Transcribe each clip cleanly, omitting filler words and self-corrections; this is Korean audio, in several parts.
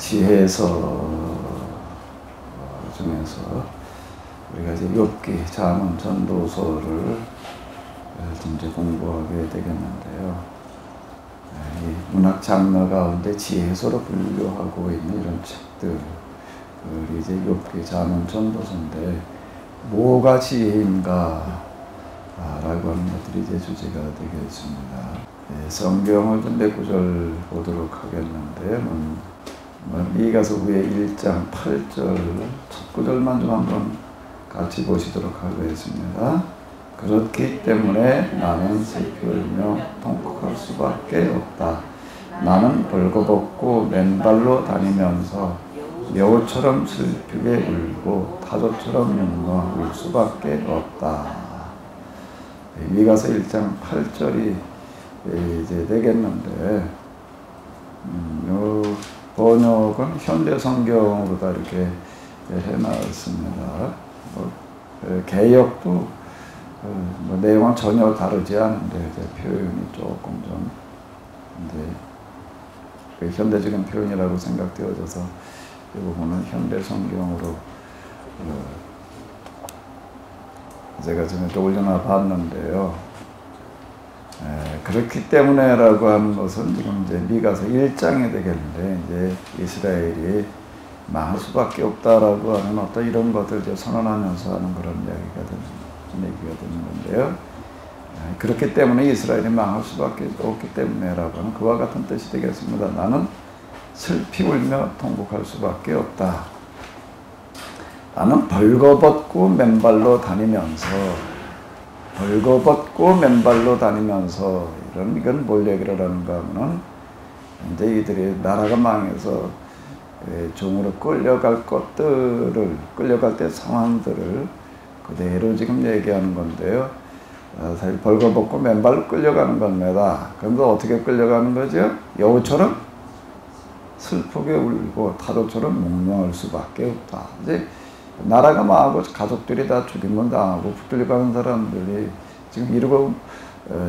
지혜서 중에서 우리가 이제 욥기, 잠언, 전도서를 이제 공부하게 되겠는데요. 이 문학 장르 가운데 지혜서로 분류하고 있는 이런 책들이 이제 욥기, 잠언, 전도서인데 뭐가 지혜인가? 라고 하는 것들이 이제 주제가 되겠습니다. 성경을 좀 몇 구절 보도록 하겠는데요. 미가서 후에 1장 8절 첫 구절만 좀 한번 같이 보시도록 하겠습니다. 그렇기 때문에 나는 슬피 울며 통곡할 수밖에 없다. 나는 벌거벗고 맨발로 다니면서 여우처럼 슬프게 울고 타조처럼 눅눅 울 수밖에 없다. 미가서 1장 8절이 이제 되겠는데, 번역은 현대 성경으로 다 이렇게 해놨습니다. 개역도 내용은 전혀 다르지 않은데 이제 표현이 조금 좀 현대적인 표현이라고 생각되어져서 이 부분은 현대 성경으로 제가 지금 이렇게 올려놔 봤는데요. 그렇기 때문에라고 하는 것은 지금 이제 미가서 1장이 되겠는데, 이제 이스라엘이 망할 수밖에 없다라고 하는 어떤 이런 것들 이제 선언하면서 하는 그런 얘기가 되는 건데요. 그렇기 때문에 이스라엘이 망할 수밖에 없기 때문에라고 하는 그와 같은 뜻이 되겠습니다. 나는 슬피 울며 통곡할 수밖에 없다. 나는 벌거벗고 맨발로 다니면서 이건 뭘 얘기를 하는가 하면은 이제 이들이 나라가 망해서 종으로 끌려갈 때 상황들을 그대로 지금 얘기하는 건데요. 사실 벌거벗고 맨발로 끌려가는 겁니다. 그런데 어떻게 끌려가는 거죠? 여우처럼 슬프게 울고 타조처럼 묵묵할 수밖에 없다. 이제 나라가 망하고 가족들이 다 죽임을 당하고 붙들려가는 사람들이 지금 이러고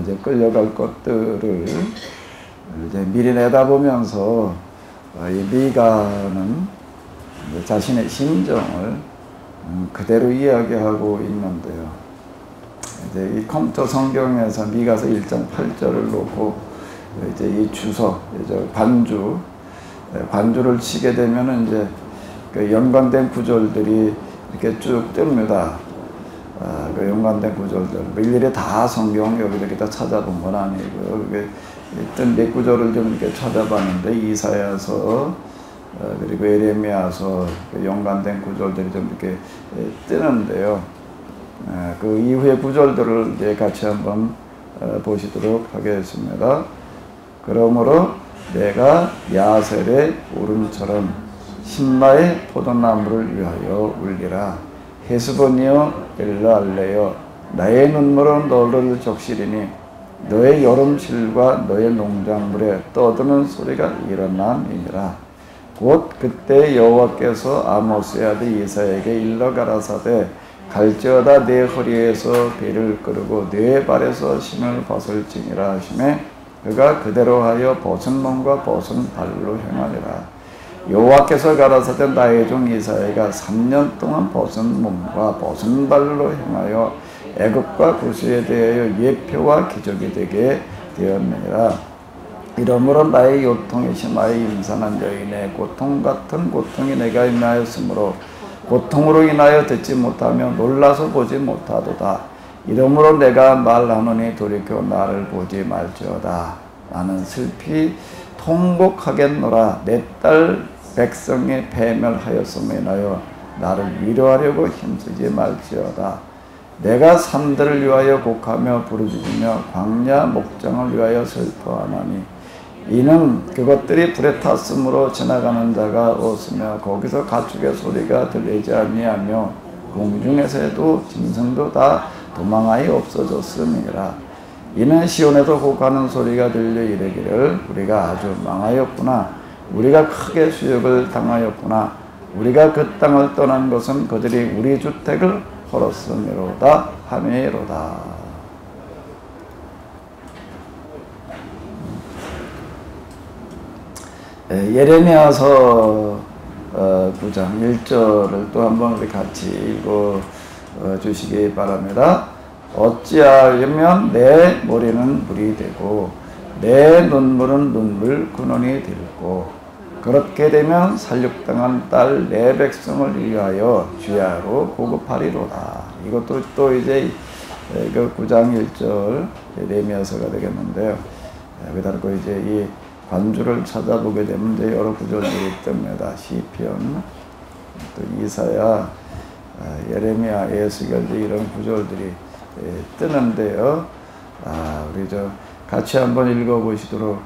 이제 끌려갈 것들을 이제 미리 내다보면서 이 미가는 자신의 심정을 그대로 이야기하고 있는데요. 이제 이 컴퓨터 성경에서 미가서 1장 8절을 놓고 이제 이 주석, 이제 반주를 치게 되면은 이제 그 연관된 구절들이 이렇게 쭉 뜹니다. 그 연관된 구절들. 일일이 다 성경 여기저기다 찾아본 건 아니고요. 뜬 몇 구절을 좀 이렇게 찾아봤는데, 이사야서, 그리고 에레미야서 연관된 구절들이 좀 이렇게 뜨는데요. 그 이후의 구절들을 이제 같이 한번 보시도록 하겠습니다. 그러므로 내가 야셀의 울음처럼 신마의 포도나무를 위하여 울리라. 헤스본이여 엘라알레여 나의 눈물은 너를 적시리니 너의 여름실과 너의 농작물에 떠드는 소리가 일어남이니라. 곧 그때 여호와께서 아모스의 아들 이사야에게 일러 가라사대 갈지어다 내 허리에서 비를 끄르고 내 발에서 신을 벗을지니라 하시매 그가 그대로 하여 벗은 몸과 벗은 발로 행하리라. 여호와께서 가라사대 나의 종 이사야가 3년 동안 벗은 몸과 벗은 발로 행하여 애굽과 구스에 대하여 예표와 기적이 되게 되었느니라. 이러므로 나의 요통이 심하여 임산한 여인의 고통 같은 고통이 내가 임하였으므로 고통으로 인하여 듣지 못하며 놀라서 보지 못하도다. 이러므로 내가 말하노니 돌이켜 나를 보지 말지어다. 나는 슬피 통곡하겠노라. 내 딸 백성이 패멸하였음에 인하여 나를 위로하려고 힘쓰지 말지어다. 내가 산들을 위하여 곡하며 부르짖으며 광야 목장을 위하여 슬퍼하나니 이는 그것들이 불에 탔으므로 지나가는 자가 없으며 거기서 가축의 소리가 들리지 아니하며 공중에서도 짐승도 다 도망하여 없어졌음이라. 이는 시온에서 곡하는 소리가 들려 이르기를 우리가 아주 망하였구나. 우리가 크게 수욕을 당하였구나. 우리가 그 땅을 떠난 것은 그들이 우리 주택을 헐었음이로다 하미로다. 예레미야서 9장 1절을 또 한번 우리 같이 읽어 주시기 바랍니다. 어찌하면 내 머리는 물이 되고 내 눈물은 눈물 근원이 되고 그렇게 되면 살육당한 딸 내 백성을 위하여 주야로 보급하리로다. 이것도 또 이제 그 9장 1절 예레미야서가 되겠는데요. 그리고 이제 이 관주를 찾아보게 되면 이제 여러 구절들이 뜹니다. 시편, 또 이사야, 예레미야, 에스겔 이런 구절들이 뜨는데요. 우리 같이 한번 읽어보시도록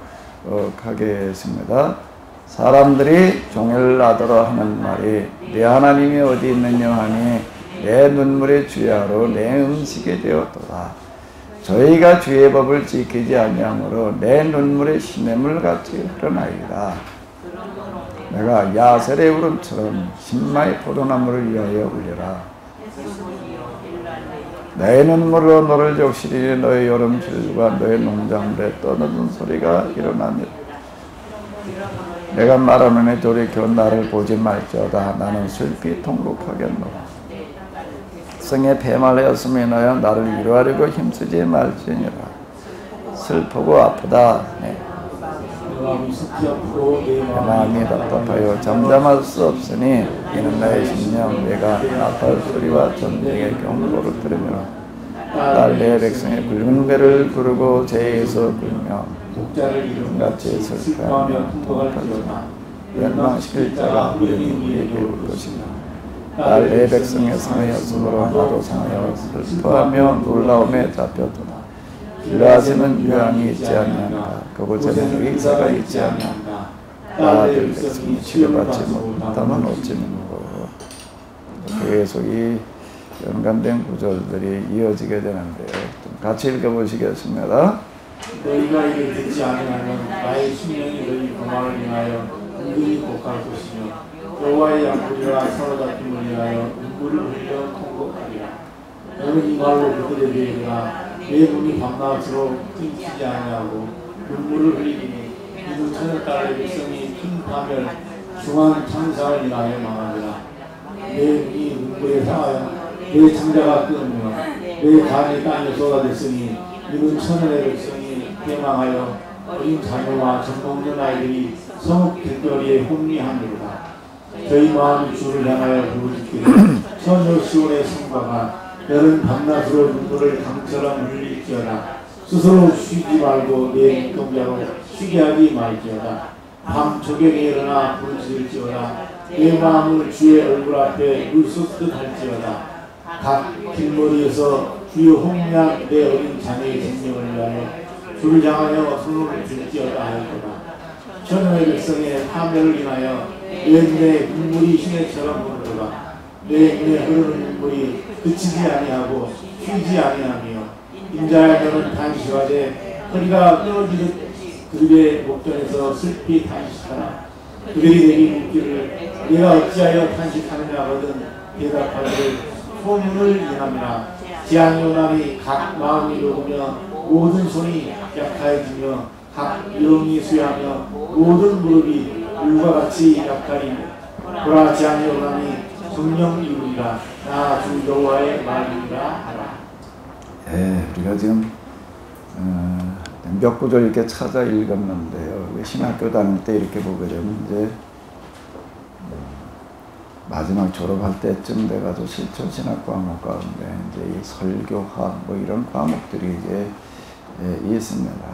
하겠습니다. 사람들이 종일나더러 하는 말이 내 하나님이 어디 있느냐 하니 내 눈물의 주야로 내 음식이 되었도다. 저희가 주의 법을 지키지 아니하므로 내 눈물의 시냇물같이 흐르나이다. 내가 야셀의 울음처럼 신마의 포도나무를 위하여 울려라. 내 눈물로 너를 적시리니 너의 여름실과 너의 농작물에 떠드는 소리가 일어나며 내가 말하노니 돌이켜 나를 보지 말지어다. 나는 슬피 통곡하겠노라. 성에 패말하였음에 인하여 나를 위로하려고 힘쓰지 말지니라. 슬프고 아프다. 내 마음이 답답하여 잠잠할 수 없으니 이는 나의 심령 내가 나팔 소리와 전쟁의 경보를 들으며 딸 내 백성의 굵은 배를 부르고 제에서 굴며 같이 슬퍼하며 통곡하리로다. 멸망시킬 자가 우리에게 올 것이며 딸 내 백성의 상하였으므로 나도 상하여 슬퍼하며 놀라움에 잡혔도다. 길라앗에는 유황이 있지 아니한가 그곳에는 의사가 있지 아니한가 아들 백성이 치료받지 못하면 어찌는고. 계속 이 연관된 구절들이 이어지게 되는데요. 좀 같이 읽어보시겠습니다. 너희가 이를 듣지 아니하면 나의 심령이 너희 고망을 인하여 은근히 곡할 것이며 여호와의 약속이라 사로잡힘을 위하여 눈물을 흘려 통곡하리라. 너는 이 말로 그들에게 이르라. 내 눈이 밤낮으로 끊기지 아니하고 눈물을 흘리니 이는 천여딸의 백성이 큰 파멸 중한 창상을 인하여 망하리라. 내 눈이 눈물에 상하여 내 창자가 끊으며 내 간이 땅에 쏟아졌으니 이는 천연의 백성이 패망하여 어린 자녀와 젖먹는 아이들이 성읍 길거리에 혼미하니로다. 저희 마음이 주를 향하여 부르짖기를 처녀 시온의 성과가 너는 밤낮으로 눈물을 강처럼 흘릴지어다. 스스로 쉬지 말고 내 눈동자로 쉬게 하지 말지어다. 밤 저녁에 일어나 부르짖을지어다. 내 마음을 주의 얼굴 앞에 물쏟듯 할지어다. 각 길거리에서 주의 홍미한 내 어린 자녀의 생명을 위하여 주를 향하여 손을 들지어다 하였도다. 천여의 백성의 파멸을 인하여 내 눈에 눈물이 시내처럼 흐르도다. 내 눈에 흐르는 눈물이 그치지 아니하고 쉬지 아니하며 인자야 너는 단시화되 허리가 끊어지듯 그들의 목전에서 슬피 단식하라. 그들이 내게 묻기를 내가 어찌하여 단식하느냐 하거든 대답하기를 소문을 인함이라. 재앙이 오나니 각 마음이 녹으며 모든 손이 약하여지며 각 영이 쇠하며 모든 무릎이 물과 같이 약하리니 보라 재앙이 오나니 성령 이루리라. 나 주 여호와의 말이라 하라. 우리가 지금 몇 구절 이렇게 찾아 읽었는데요. 신학교 다닐 때 이렇게 보게 되면 이제 마지막 졸업할 때쯤 돼가지고 실천 신학 과목 가운데 이제 이 설교학 뭐 이런 과목들이 이제 있습니다.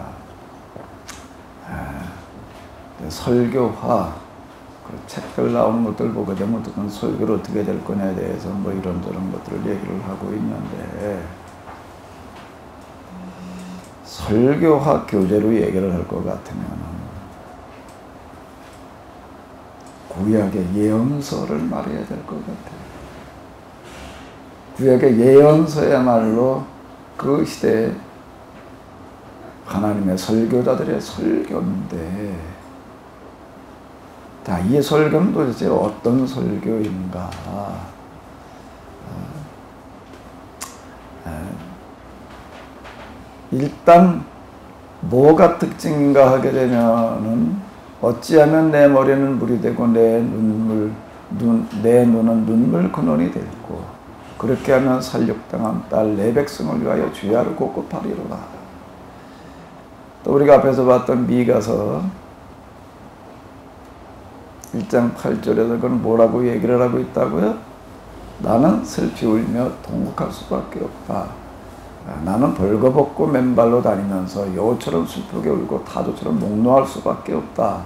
설교화 그 책들 나오는 것들 보게 되면 어떤 설교를 어떻게 될 거냐에 대해서 뭐 이런저런 것들을 얘기를 하고 있는데 설교학 교재로 얘기를 할 것 같으면 구약의 예언서를 말해야 될 것 같아요. 구약의 예언서야말로 그 시대에 하나님의 설교자들의 설교인데 자, 이 설교는 도대체 어떤 설교인가? 일단 뭐가 특징인가 하게 되면은 어찌하면 내 머리는 물이 되고 내 눈은 눈물 근원이 되고 그렇게 하면 살육당한 딸 내 백성을 위하여 주야를 곳곳하리로다. 또 우리가 앞에서 봤던 미가서 1장 8절에서 그건 뭐라고 얘기를 하고 있다고요? 나는 슬피 울며 통곡할 수밖에 없다. 나는 벌거벗고 맨발로 다니면서 여우처럼 슬프게 울고 타조처럼 목노할 수밖에 없다.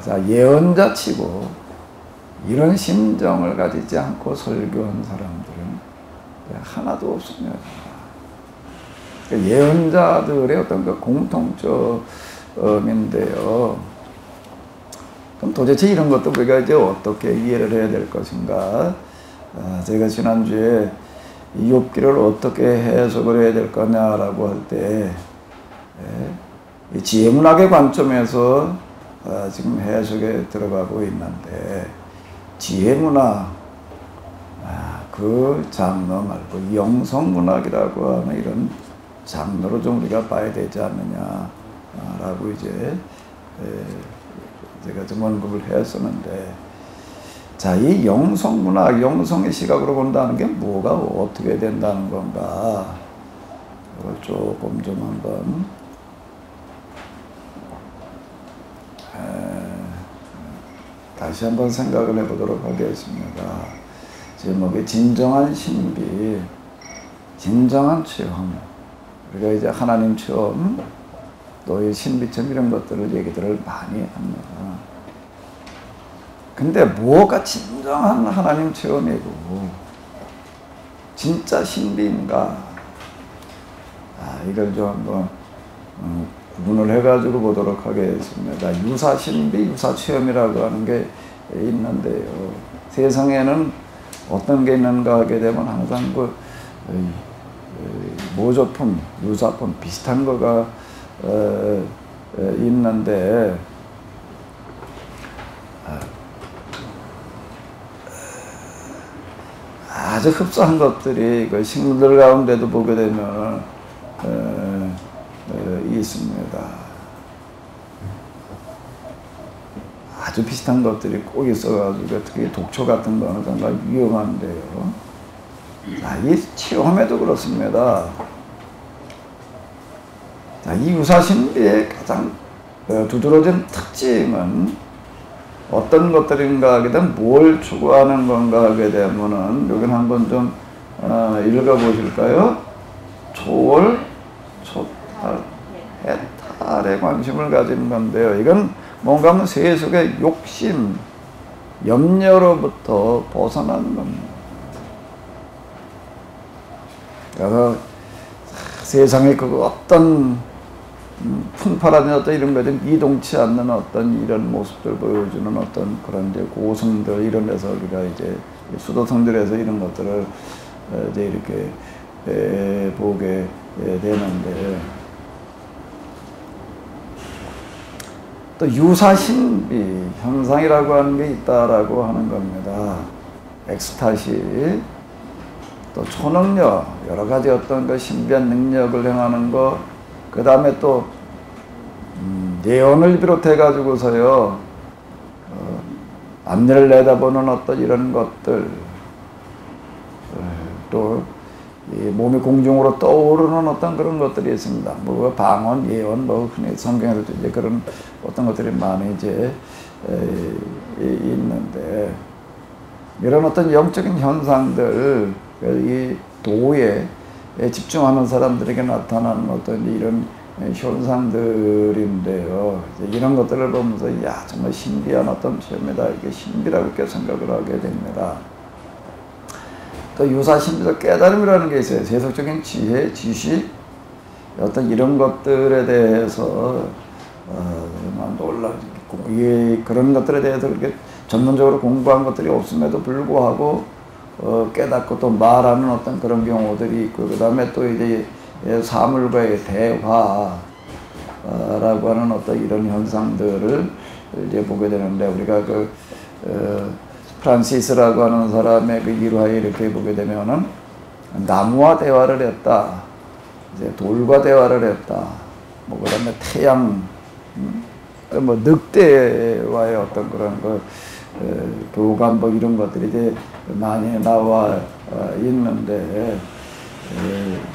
자, 예언자 치고 이런 심정을 가지지 않고 설교한 사람들은 하나도 없습니다. 예언자들의 어떤 그 공통점인데요. 그럼 도대체 이런 것도 우리가 이제 어떻게 이해를 해야 될 것인가? 제가 지난주에 욥기를 어떻게 해석을 해야 될 거냐라고 할 때 지혜문학의 관점에서 지금 해석에 들어가고 있는데 지혜문학 그 장르 말고 영성문학이라고 하는 이런 장르로 좀 우리가 봐야 되지 않느냐라고 이제 제가 좀 언급을 했었는데, 자, 이 영성문학, 영성의 시각으로 본다는 게 뭐가 어떻게 된다는 건가? 이걸 조금 좀 한번 다시 한번 생각을 해보도록 하겠습니다. 제목이 진정한 신비, 진정한 체험. 우리가 이제 하나님 체험, 또 이 신비체험 이런 것들을 얘기들을 많이 합니다. 근데 뭐가 진정한 하나님 체험이고 진짜 신비인가? 이걸 좀 한번 구분을 해가지고 보도록 하겠습니다. 유사신비, 유사체험이라고 하는 게 있는데요. 세상에는 어떤 게 있는가 하게 되면 항상 그 모조품, 유사품 비슷한 거가 있는데 아주 흡사한 것들이 그 식물들 가운데도 보게 되면 있습니다. 아주 비슷한 것들이 꼭 있어가지고 특히 독초 같은 거는 정말 위험한데요. 자, 이 체험에도 그렇습니다. 자, 이 유사신비의 가장 두드러진 특징은 어떤 것들인가 하게 되면 뭘 추구하는 건가 하게 되면은 여기는 한번 좀 읽어보실까요? 초월, 초탈, 해탈에 관심을 가진 건데요. 이건 뭔가 하면 세속의 욕심, 염려로부터 벗어나는 겁니다. 그래서 세상에 그 어떤 풍파라든지 어떤 이런 것들 미동치 않는 어떤 이런 모습들 보여주는 어떤 그런 이제 고성들 이런 데서 우리가 이제 수도성들에서 이런 것들을 이제 이렇게 보게 되는데, 또 유사신비 현상이라고 하는 게 있다라고 하는 겁니다. 엑스타시, 또 초능력, 여러 가지 어떤 그 신비한 능력을 행하는 거, 그 다음에 또 예언을 비롯해 가지고서요 앞니를 내다보는 어떤 이런 것들, 또 이 몸이 공중으로 떠오르는 어떤 그런 것들이 있습니다. 뭐 방언, 예언, 뭐 흔히 성경에도 이제 그런 어떤 것들이 많이 이제 있는데, 이런 어떤 영적인 현상들, 이 도에 집중하는 사람들에게 나타나는 어떤 이런 현상들인데요. 이런 것들을 보면서 야, 정말 신비한 어떤 체험이다, 이게 신비라고 이렇게 생각을 하게 됩니다. 또 유사신비도 깨달음이라는 게 있어요. 세속적인 지혜, 지식, 어떤 이런 것들에 대해서 그런 것들에 대해서 그렇게 전문적으로 공부한 것들이 없음에도 불구하고 깨닫고 또 말하는 어떤 그런 경우들이 있고, 그 다음에 또 이제 사물과의 대화라고 하는 어떤 이런 현상들을 이제 보게 되는데, 우리가 프란시스라고 하는 사람의 그 일화에 이렇게 보게 되면은 나무와 대화를 했다, 이제 돌과 대화를 했다, 뭐 그다음에 태양, 뭐 늑대와의 어떤 그런 교감 뭐 이런 것들이 이제 많이 나와 있는데,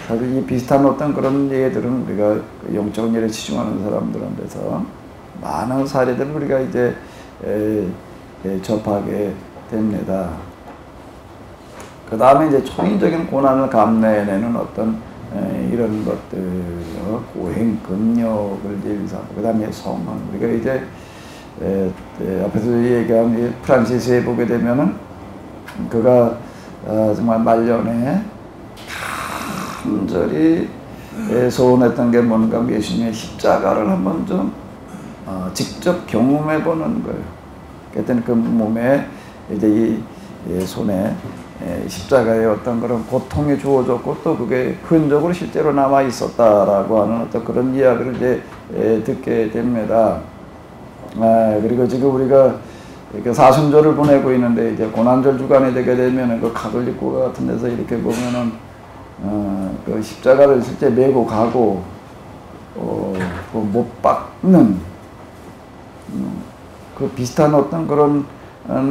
사실 이 비슷한 어떤 그런 예들은 우리가 영적인 일에 치중하는 사람들한테서 많은 사례들을 우리가 이제 접하게 됩니다. 그 다음에 이제 초인적인 고난을 감내해내는 어떤 이런 것들, 고행, 금욕을 일삼고, 그 다음에 성은, 우리가 이제 앞에서 얘기한 프란시스에 보게 되면은 그가 정말 말년에 간절히 소원했던 게 뭔가 예수님의 십자가를 한번 좀 직접 경험해 보는 거예요. 그랬더니 그 몸에 이제 이 손에 십자가의 어떤 그런 고통이 주어졌고, 또 그게 흔적으로 실제로 남아 있었다라고 하는 어떤 그런 이야기를 이제 듣게 됩니다. 그리고 지금 우리가 이렇게 사순절을 보내고 있는데, 이제 고난절 주간이 되게 되면은 그 가톨릭 교회 같은 데서 이렇게 보면은 그 십자가를 실제 메고 가고 그 못 박는 그 비슷한 어떤 그런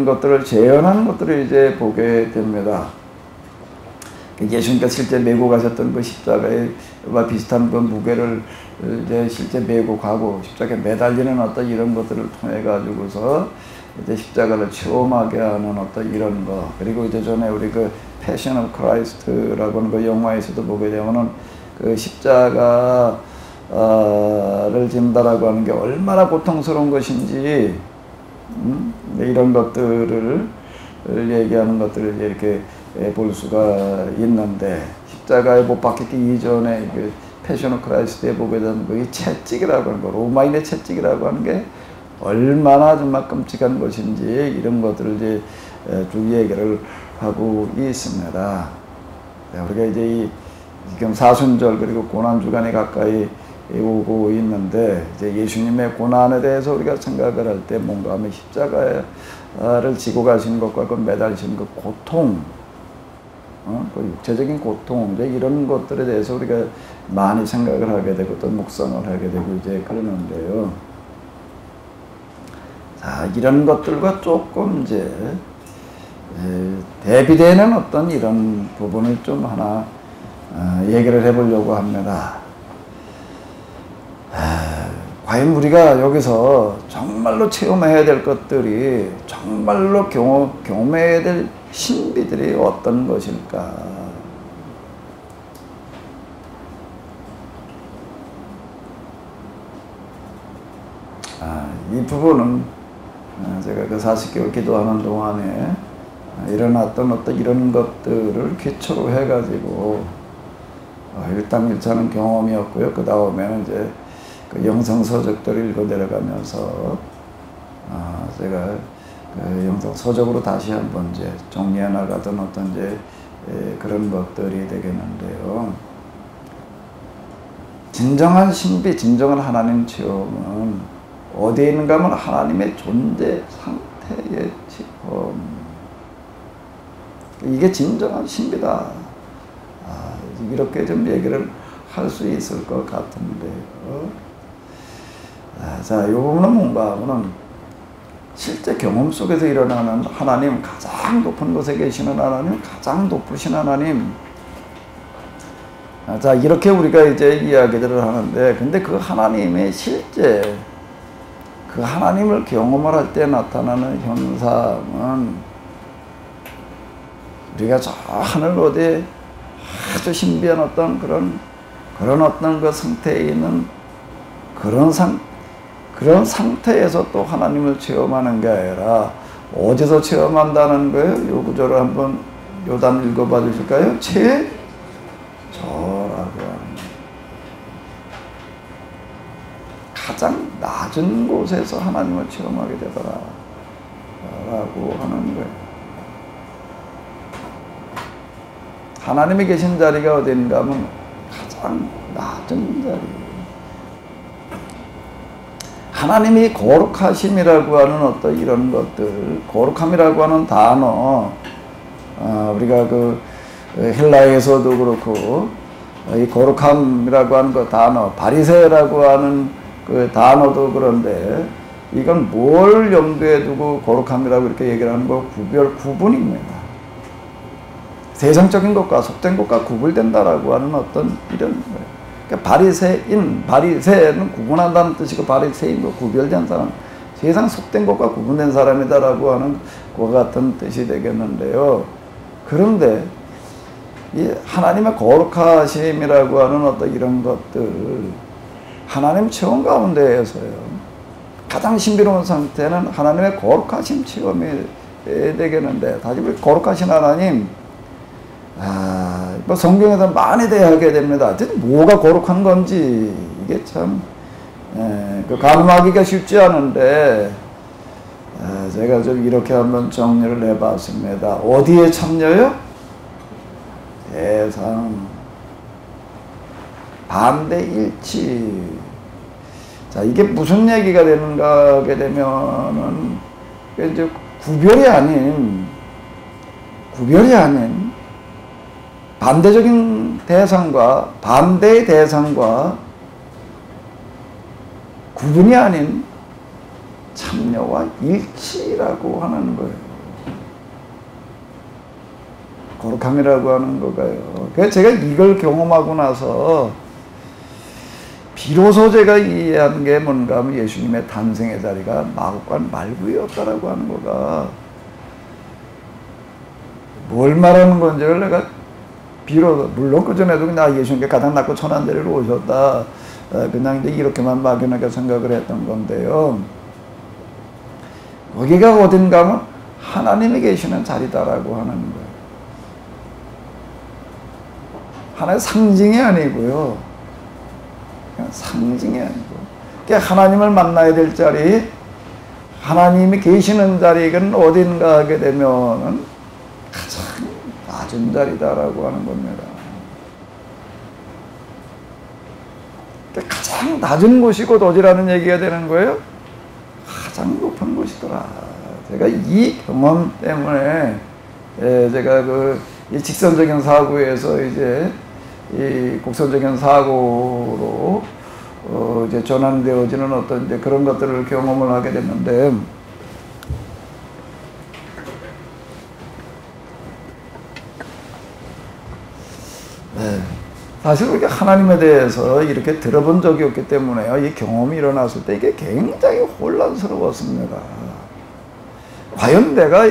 것들을 재현하는 것들을 이제 보게 됩니다. 예수님께서 실제 메고 가셨던 그 십자가와 비슷한 그 무게를 이제 실제 메고 가고 십자가에 매달리는 어떤 이런 것들을 통해 가지고서 이제 십자가를 체험하게 하는 어떤 이런 거. 그리고 이제 전에 우리 그 패션 오브 크라이스트라고 하는 그 영화에서도 보게 되면은 그 십자가를 진다라고 하는 게 얼마나 고통스러운 것인지, 이런 것들을 얘기하는 것들을 이렇게 볼 수가 있는데, 십자가에 못 박히기 이전에 그 패션 오브 크라이스트에 보게 되는 그 채찍이라고 하는 거, 로마인의 채찍이라고 하는 게 얼마나 정말 끔찍한 것인지, 이런 것들을 이제 쭉 얘기를 하고 있습니다. 우리가 이제 지금 사순절 그리고 고난 주간이 가까이 오고 있는데, 이제 예수님의 고난에 대해서 우리가 생각을 할 때 뭔가 하면 십자가를 지고 가시는 것과 그 매달리시는 그 고통, 그 육체적인 고통, 이제 이런 것들에 대해서 우리가 많이 생각을 하게 되고 또 묵상을 하게 되고 이제 그러는데요. 자, 이런 것들과 조금 이제 대비되는 어떤 이런 부분을 좀 하나 얘기를 해보려고 합니다. 과연 우리가 여기서 정말로 체험해야 될 것들이, 정말로 경험해야 될 신비들이 어떤 것일까? 이 부분은 제가 그 40개월 기도하는 동안에 일어났던 어떤 이런 것들을 기초로 해가지고 일당일차는 경험이었고요. 그 다음에는 이제 그 영성서적들을 읽어 내려가면서 제가 그 영성서적으로 다시 한번 이제 정리해 나가던 어떤 이제 그런 것들이 되겠는데요. 진정한 신비, 진정한 하나님 체험은 어디에 있는가 하면 하나님의 존재 상태의 체험. 이게 진정한 신비다. 이렇게 좀 얘기를 할 수 있을 것 같은데요. 자, 이 부분은 뭔가 하면은 실제 경험 속에서 일어나는 하나님, 가장 높은 곳에 계시는 하나님, 가장 높으신 하나님. 자, 이렇게 우리가 이제 이야기들을 하는데, 근데 그 하나님의 실제 그 하나님을 경험을 할 때 나타나는 현상은 우리가 저 하늘 어디에 아주 신비한 어떤 그런 어떤 그 상태에 있는 그런 상태에서 또 하나님을 체험하는 게 아니라 어디서 체험한다는 거예요? 요 구절을 한번 요단 읽어봐 주실까요? 저라고 하는 가장 낮은 곳에서 하나님을 체험하게 되더라 라고 하는 거예요. 하나님이 계신 자리가 어딘가 하면 가장 낮은 자리. 하나님이 거룩하심이라고 하는 어떤 이런 것들, 거룩함이라고 하는 단어, 우리가 그 헬라에서도 그렇고 이 거룩함이라고 하는 그 단어, 바리새라고 하는 그 단어도 그런데 이건 뭘 염두에 두고 거룩함이라고 이렇게 얘기를 하는 거 구분입니다. 세상적인 것과 속된 것과 구분된다라고 하는 어떤 이런 거예요. 그러니까 바리새는 구분한다는 뜻이고 바리새인과 구별된 사람, 세상 속된 것과 구분된 사람이다라고 하는 그와 같은 뜻이 되겠는데요. 그런데 이 하나님의 거룩하심이라고 하는 어떤 이런 것들, 하나님 체험 가운데에서요, 가장 신비로운 상태는 하나님의 거룩하심 체험이 되겠는데, 다시 우리 거룩하신 하나님, 뭐 성경에서 많이 대하게 됩니다. 뭐가 거룩한 건지 이게 참 가늠하기가 쉽지 않은데, 제가 좀 이렇게 한번 정리를 해봤습니다. 어디에 참여요? 대상, 반대 일치. 자, 이게 무슨 얘기가 되는가 하게 되면은 이제 구별이 아닌 반대적인 대상과 반대의 대상과 구분이 아닌 참여와 일치라고 하는 거예요. 거룩함이라고 하는 거가요. 그래서 제가 이걸 경험하고 나서 비로소 제가 이해한 게 뭔가 하면 예수님의 탄생의 자리가 마국간 말구이였다라고 하는 거가 뭘 말하는 건지를 내가 비로소, 물론 그전에도 그냥 예수님께 가장 낮고 천한 자리로 오셨다, 그냥 이제 이렇게만 막연하게 생각을 했던 건데요. 거기가 어딘가 하면 하나님이 계시는 자리다라고 하는 거예요. 하나의 상징이 아니고요. 그냥 상징이 아니고. 그러니까 하나님을 만나야 될 자리, 하나님이 계시는 자리는 어딘가 하게 되면은 가장 낮은 자리다라고 하는 겁니다. 그러니까 가장 낮은 곳이 곧 어디라는 얘기가 되는 거예요? 가장 높은 곳이더라. 제가 이 경험 때문에 제가 이 직선적인 사고에서 이제 이 곡선적인 사고로 이제 전환되어지는 어떤 이제 그런 것들을 경험을 하게 됐는데, 사실 우리가 하나님에 대해서 이렇게 들어본 적이 없기 때문에요. 이 경험이 일어났을 때 이게 굉장히 혼란스러웠습니다. 과연 내가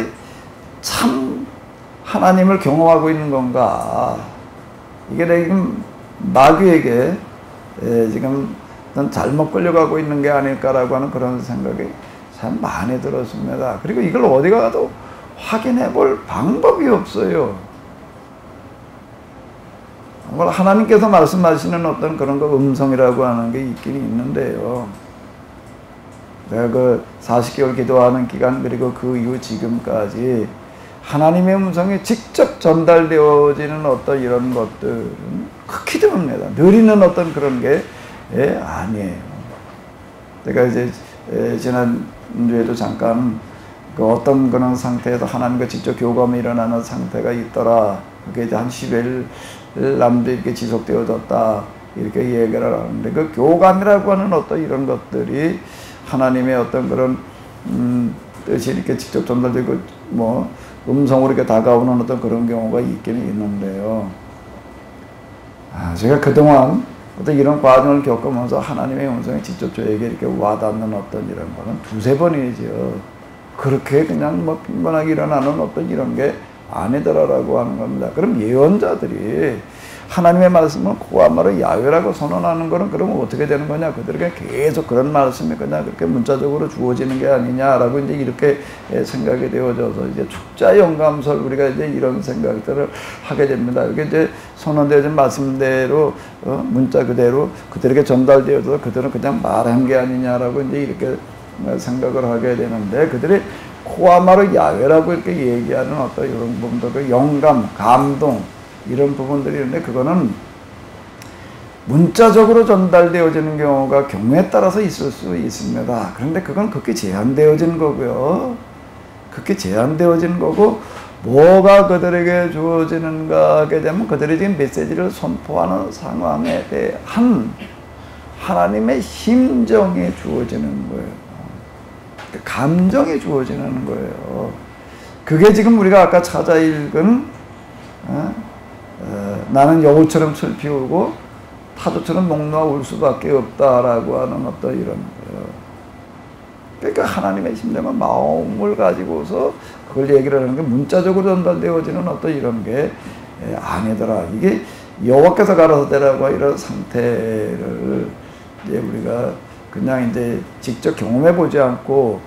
참 하나님을 경험하고 있는 건가? 이게 지금 마귀에게 지금 잘못 끌려가고 있는 게 아닐까라고 하는 그런 생각이 참 많이 들었습니다. 그리고 이걸 어디 가도 확인해 볼 방법이 없어요. 하나님께서 말씀하시는 어떤 그런 음성이라고 하는 게 있긴 있는데요. 내가 40개월 기도하는 기간, 그리고 그 이후 지금까지 하나님의 음성이 직접 전달되어지는 어떤 이런 것들은 극히 드뭅니다. 느리는 어떤 그런 게 아니에요. 제가 이제 지난주에도 잠깐 어떤 그런 상태에서 하나님과 직접 교감이 일어나는 상태가 있더라. 그게 이제 한 10일 남도 이렇게 지속되어졌다. 이렇게 얘기를 하는데, 그 교감이라고 하는 어떤 이런 것들이 하나님의 어떤 그런 뜻이 이렇게 직접 전달되고 음성으로 이렇게 다가오는 어떤 그런 경우가 있기는 있는데요. 제가 그동안 어떤 이런 과정을 겪으면서 하나님의 음성이 직접 저에게 이렇게 와닿는 어떤 이런 거는 두세 번이죠. 그렇게 그냥 빈번하게 일어나는 어떤 이런 게 아니더라라고 하는 겁니다. 그럼 예언자들이 하나님의 말씀은 코아마르 야훼라고 선언하는 거는 그러면 어떻게 되는 거냐? 그들에게 계속 그런 말씀이 그냥 그렇게 문자적으로 주어지는 게 아니냐라고 이제 이렇게 생각이 되어져서 이제 축자 영감설 우리가 이제 이런 생각들을 하게 됩니다. 이게 이제 선언되어진 말씀대로 문자 그대로 그들에게 전달되어서 그들은 그냥 말한 게 아니냐라고 이제 이렇게 생각을 하게 되는데, 그들이 코아마르 야훼라고 이렇게 얘기하는 어떤 이런 부분들, 그 영감, 감동 이런 부분들이 있는데, 그거는 문자적으로 전달되어지는 경우가 경우에 따라서 있을 수 있습니다. 그런데 그건 극히 제한되어지는 거고요. 극히 제한되어지는 거고, 뭐가 그들에게 주어지는가 하게 되면 그들이 지금 메시지를 선포하는 상황에 대한 하나님의 심정이 주어지는 거예요. 감정이 주어지는 거예요. 그게 지금 우리가 아까 찾아 읽은 나는 여우처럼 슬피우고 타조처럼 녹놓아 울 수밖에 없다라고 하는 어떤 이런 그러니까 하나님의 심정과 마음을 가지고서 그걸 얘기를 하는 게 문자적으로 전달되어지는 어떤 이런 게 아니더라. 이게 여호와께서 가라사대라고 이런 상태를 이제 우리가 그냥 이제 직접 경험해 보지 않고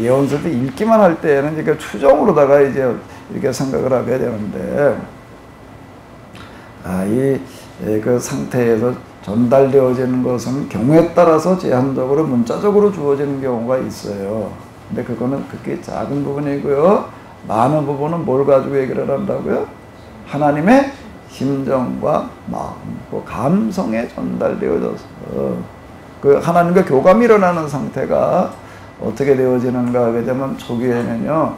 예언서도 읽기만 할 때는 이제 추정으로다가 이제 이렇게 생각을 하게 되는데 그 상태에서 전달되어지는 것은 경우에 따라서 제한적으로 문자적으로 주어지는 경우가 있어요. 근데 그거는 극히 작은 부분이고요. 많은 부분은 뭘 가지고 얘기를 한다고요? 하나님의 심정과 마음, 그 감성에 전달되어져서 그 하나님과 교감이 일어나는 상태가 어떻게 되어지는가 하게 되면 초기에는요.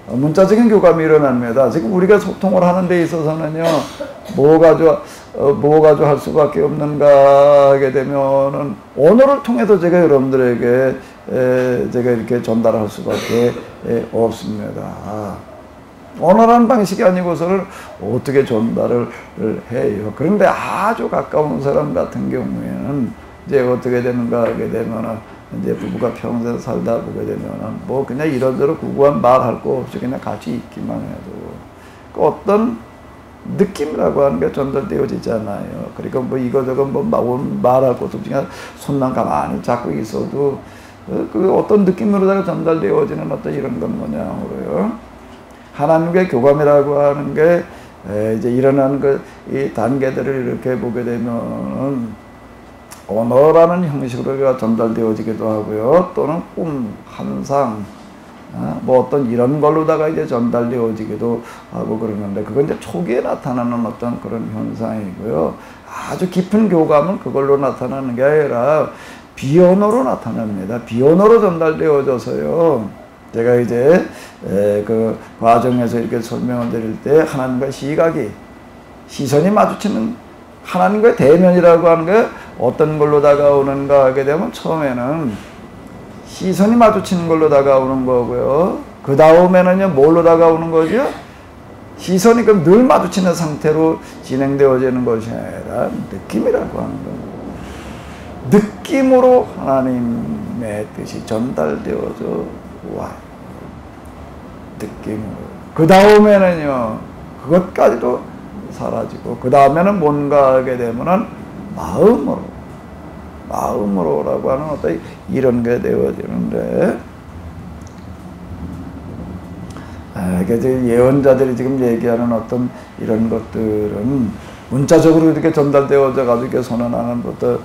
문자적인 교감이 일어납니다. 지금 우리가 소통을 하는 데 있어서는요. 뭐 가지고 할 수밖에 없는가 하게 되면은 언어를 통해서 제가 여러분들에게 제가 이렇게 전달할 수밖에 없습니다. 언어라는 방식이 아니고서는 어떻게 전달을 해요. 그런데 아주 가까운 사람 같은 경우에는 이제 어떻게 되는가 하게 되면은 이제 부부가 평생 살다 보게 되면은 뭐 그냥 이런저런 구구한 말할 거 없이 그냥 같이 있기만 해도 그 어떤 느낌이라고 하는 게 전달되어지잖아요. 그러니까 뭐 이거저거 뭐 말할 것도 없이 그냥 손만 가만히 잡고 있어도 그 어떤 느낌으로다가 전달되어지는 어떤 이런 것 모양으로요. 하나님과의 교감이라고 하는 게 이제 일어나는 이 단계들을 이렇게 보게 되면은 언어라는 형식으로 전달되어지기도 하고요. 또는 꿈, 환상, 뭐 어떤 이런 걸로다가 이제 전달되어지기도 하고 그러는데 그건 이제 초기에 나타나는 어떤 그런 현상이고요. 아주 깊은 교감은 그걸로 나타나는 게 아니라 비언어로 나타납니다. 비언어로 전달되어져서요. 제가 이제 그 과정에서 이렇게 설명을 드릴 때 하나님과 시선이 마주치는 하나님과의 대면이라고 하는 게 어떤 걸로 다가오는가 하게 되면 처음에는 시선이 마주치는 걸로 다가오는 거고요. 그 다음에는요, 뭘로 다가오는 거죠? 시선이 그럼 늘 마주치는 상태로 진행되어지는 것이 아니라 느낌이라고 하는 거예요. 느낌으로 하나님의 뜻이 전달되어져 와요. 느낌으로. 그 다음에는요, 그것까지도 사라지고 그 다음에는 뭔가 하게 되면은 마음으로라고 하는 어떤 이런 게 되어지는데 예언자들이 지금 얘기하는 어떤 이런 것들은 문자적으로 이렇게 전달되어져 가지고 선언하는 어떤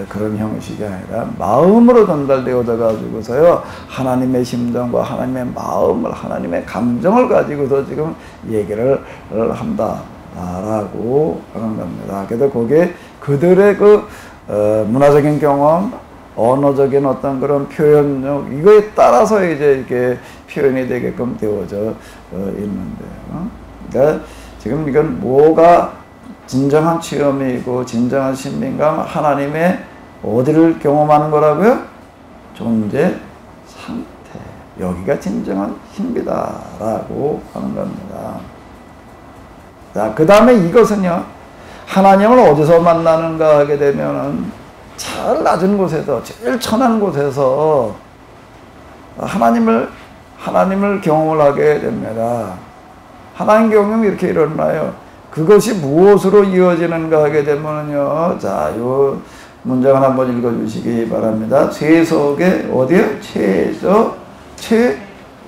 그런 형식이 아니라 마음으로 전달되어져 가지고서요 하나님의 심정과 하나님의 마음을 하나님의 감정을 가지고서 지금 얘기를 한다. 라고 하는 겁니다. 그래서 거기에 그들의 그 문화적인 경험, 언어적인 어떤 그런 표현력 이거에 따라서 이제 이렇게 표현이 되게끔 되어져 있는데요. 그러니까 지금 이건 뭐가 진정한 체험이고 진정한 신비감 하나님의 어디를 경험하는 거라고요? 존재 상태. 여기가 진정한 신비다라고 하는 겁니다. 자, 그 다음에 이것은요, 하나님을 어디서 만나는가 하게 되면은, 제일 낮은 곳에서, 제일 천한 곳에서, 하나님을 경험을 하게 됩니다. 하나님 경험이 이렇게 일어나요. 그것이 무엇으로 이어지는가 하게 되면요, 자, 요 문장을 한번 읽어 주시기 바랍니다. 세속의, 어디요?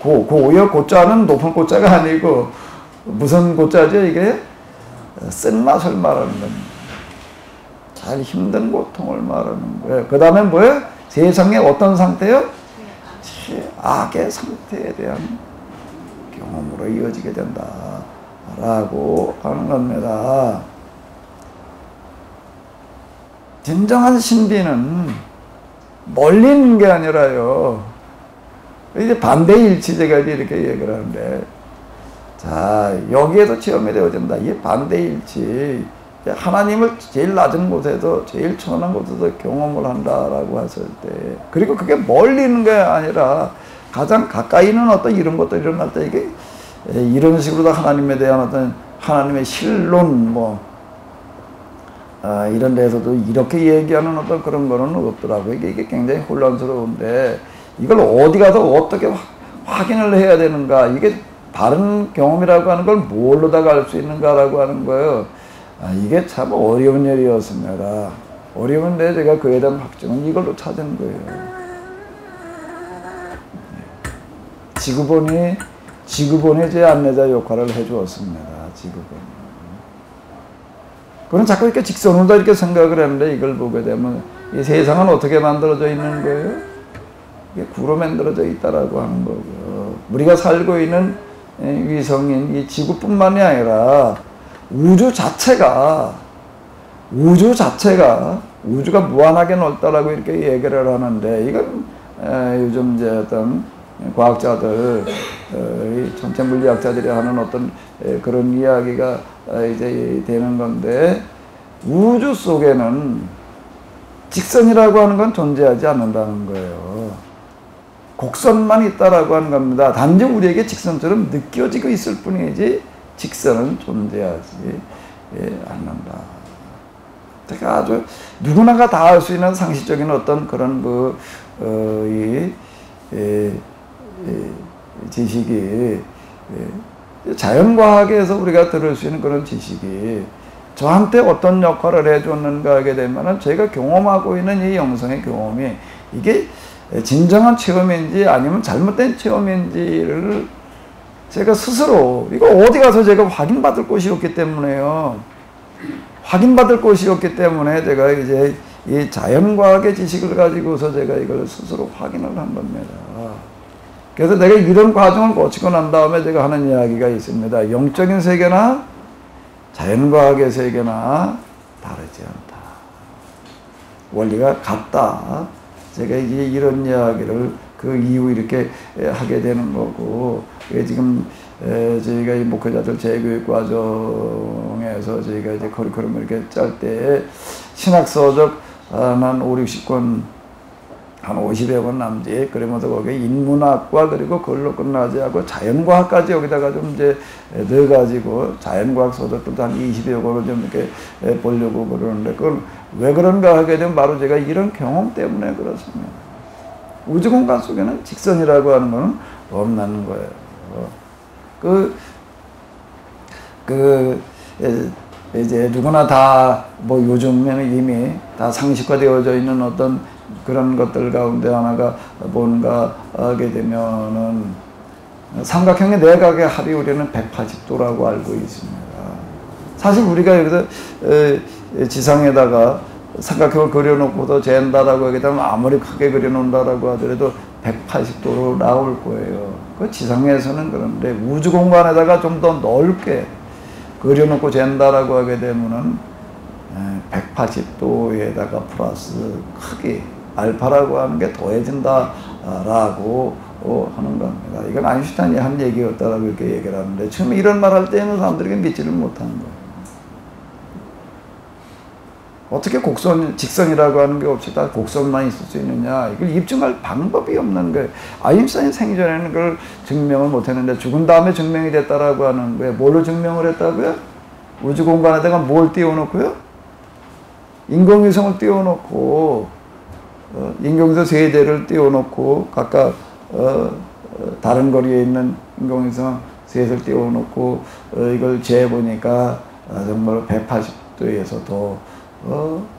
고요, 고자는 높은 고자가 아니고, 무슨 고자죠 이게? 쓴맛을 말하는 겁니다. 잘 힘든 고통을 말하는 거예요. 그 다음에 뭐예요? 세상의 어떤 상태요? 최악의 상태에 대한 경험으로 이어지게 된다 라고 하는 겁니다. 진정한 신비는 멀리 있는 게 아니라요. 이제 반대일치 제가 이렇게 얘기를 하는데 자, 여기에도 체험이 되어진다. 이 반대일치, 하나님을 제일 낮은 곳에서 제일 천한 곳에서 경험을 한다라고 했을 때, 그리고 그게 멀리 있는 게 아니라 가장 가까이 있는 어떤 이런 것들이 일어날 때 이게 이런 식으로 하나님에 대한 어떤 하나님의 신론 이런 데서도 이렇게 얘기하는 어떤 그런 거는 없더라고요. 이게 굉장히 혼란스러운데 이걸 어디 가서 어떻게 확인을 해야 되는가, 이게 다른 경험이라고 하는 걸 뭘로다가 알 수 있는가라고 하는 거예요. 이게 참 어려운 일이었습니다. 어려운데 제가 그에 대한 확증은 이걸로 찾은 거예요. 지구본이 제 안내자 역할을 해주었습니다. 지구본. 그는 자꾸 이렇게 직선으로 이렇게 생각을 했는데, 이걸 보게 되면 이 세상은 어떻게 만들어져 있는 거예요? 이게 구로 만들어져 있다라고 하는 거고요. 우리가 살고 있는 위성인 이 지구뿐만이 아니라 우주 자체가 우주가 무한하게 넓다라고 이렇게 얘기를 하는데, 이건 요즘 이제 어떤 과학자들, 천체 물리학자들이 하는 어떤 그런 이야기가 이제 되는 건데, 우주 속에는 직선이라고 하는 건 존재하지 않는다는 거예요. 곡선만 있다라고 하는 겁니다. 단지 우리에게 직선처럼 느껴지고 있을 뿐이지 직선은 존재하지 않는다. 제가 아주 누구나가 다 알 수 있는 상식적인 어떤 그런 지식이, 자연과학에서 우리가 들을 수 있는 그런 지식이 저한테 어떤 역할을 해줬는가 하게 되면은, 제가 경험하고 있는 이 영성의 경험이 이게 진정한 체험인지 아니면 잘못된 체험인지를 제가 스스로, 이거 어디 가서 제가 확인받을 곳이었기 때문에요. 확인받을 곳이었기 때문에 제가 이제 이 자연과학의 지식을 가지고서 제가 이걸 스스로 확인을 한 겁니다. 그래서 내가 이런 과정을 거치고 난 다음에 제가 하는 이야기가 있습니다. 영적인 세계나 자연과학의 세계나 다르지 않다. 원리가 같다. 제가 이제 이런 이야기를 그 이후 이렇게 하게 되는 거고, 지금 저희가 이 목회자들 재교육 과정에서 저희가 이제 커리큘럼을 이렇게 짤 때 신학서적 한 5, 60권, 한 50여 권 남지, 그러면서 거기에 인문학과 그리고 그걸로 끝나지 않고 자연과학까지 여기다가 좀 이제 넣어가지고 자연과학 서적들도 한 20여 권을 좀 이렇게 보려고 그러는데, 그건 왜 그런가 하게 되면 바로 제가 이런 경험 때문에 그렇습니다. 우주 공간 속에는 직선이라고 하는 거는 없는 거예요. 이제 누구나 다 뭐 요즘에는 이미 다 상식화되어져 있는 어떤 그런 것들 가운데 하나가 뭔가 하게 되면은 삼각형의 내각의 합이 우리는 180도라고 알고 있습니다. 사실 우리가 여기서 지상에다가 삼각형을 그려놓고도 잰다라고 하게 되면 아무리 크게 그려놓는다라고 하더라도 180도로 나올 거예요. 그 지상에서는 그런데 우주 공간에다가 좀 더 넓게 그려놓고 잰다라고 하게 되면은 180도에다가 플러스 크기 알파라고 하는 게 더해진다라고 하는 겁니다. 이건 아인슈타인이 한 얘기였다라고 이렇게 얘기를 하는데, 처음에 이런 말 할 때는 사람들에게 믿지를 못하는 거예요. 어떻게 직선이라고 하는 게 없이 다 곡선만 있을 수 있느냐, 이걸 입증할 방법이 없는 거예요. 아인슈타인 생전에는 그걸 증명을 못했는데 죽은 다음에 증명이 됐다라고 하는 거예요. 뭘로 증명을 했다고요? 우주 공간에다가 뭘 띄워놓고요? 인공위성을 띄워놓고, 인공위성 3대를 띄워놓고, 각각 다른 거리에 있는 인공위성 3대를 띄워놓고 이걸 재보니까 정말 180도에서 더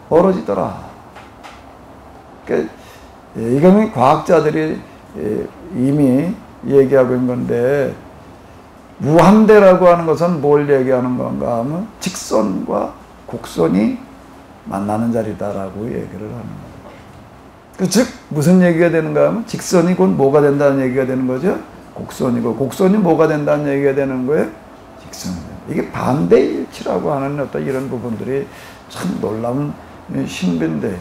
벌어지더라. 그러니까 이거는 과학자들이 이미 얘기하고 있는 건데, 무한대라고 하는 것은 뭘 얘기하는 건가 하면 직선과 곡선이 만나는 자리다라고 얘기를 하는 거예요. 즉 무슨 얘기가 되는가 하면 직선이 곧 뭐가 된다는 얘기가 되는 거죠. 곡선이고, 곡선이 뭐가 된다는 얘기가 되는 거예요. 직선이다. 이게 반대일치라고 하는 어떤 이런 부분들이 참 놀라운 신비인데요.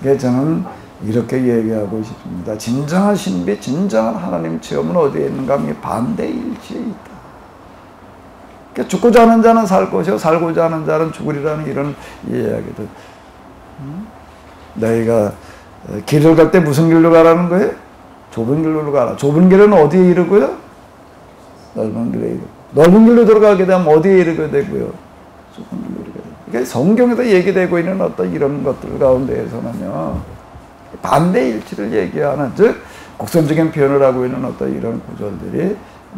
그래서 저는 이렇게 얘기하고 싶습니다. 진정한 신비, 진정한 하나님 체험은 어디에 있는가 하면 반대일치에 있다. 그러니까 죽고자 하는 자는 살 것이요 살고자 하는 자는 죽으리라는 이런 이야기들. 너희가 길을 갈 때 무슨 길로 가라는 거예요? 좁은 길로 가라. 좁은 길은 어디에 이르고요? 넓은 길에 이르고. 넓은 길로 들어가게 되면 어디에 이르게 되고요? 좁은 길로 이르게 되고. 그러니까 성경에서 얘기되고 있는 어떤 이런 것들 가운데에서는요, 반대 일치를 얘기하는, 즉 곡선적인 표현을 하고 있는 어떤 이런 구절들이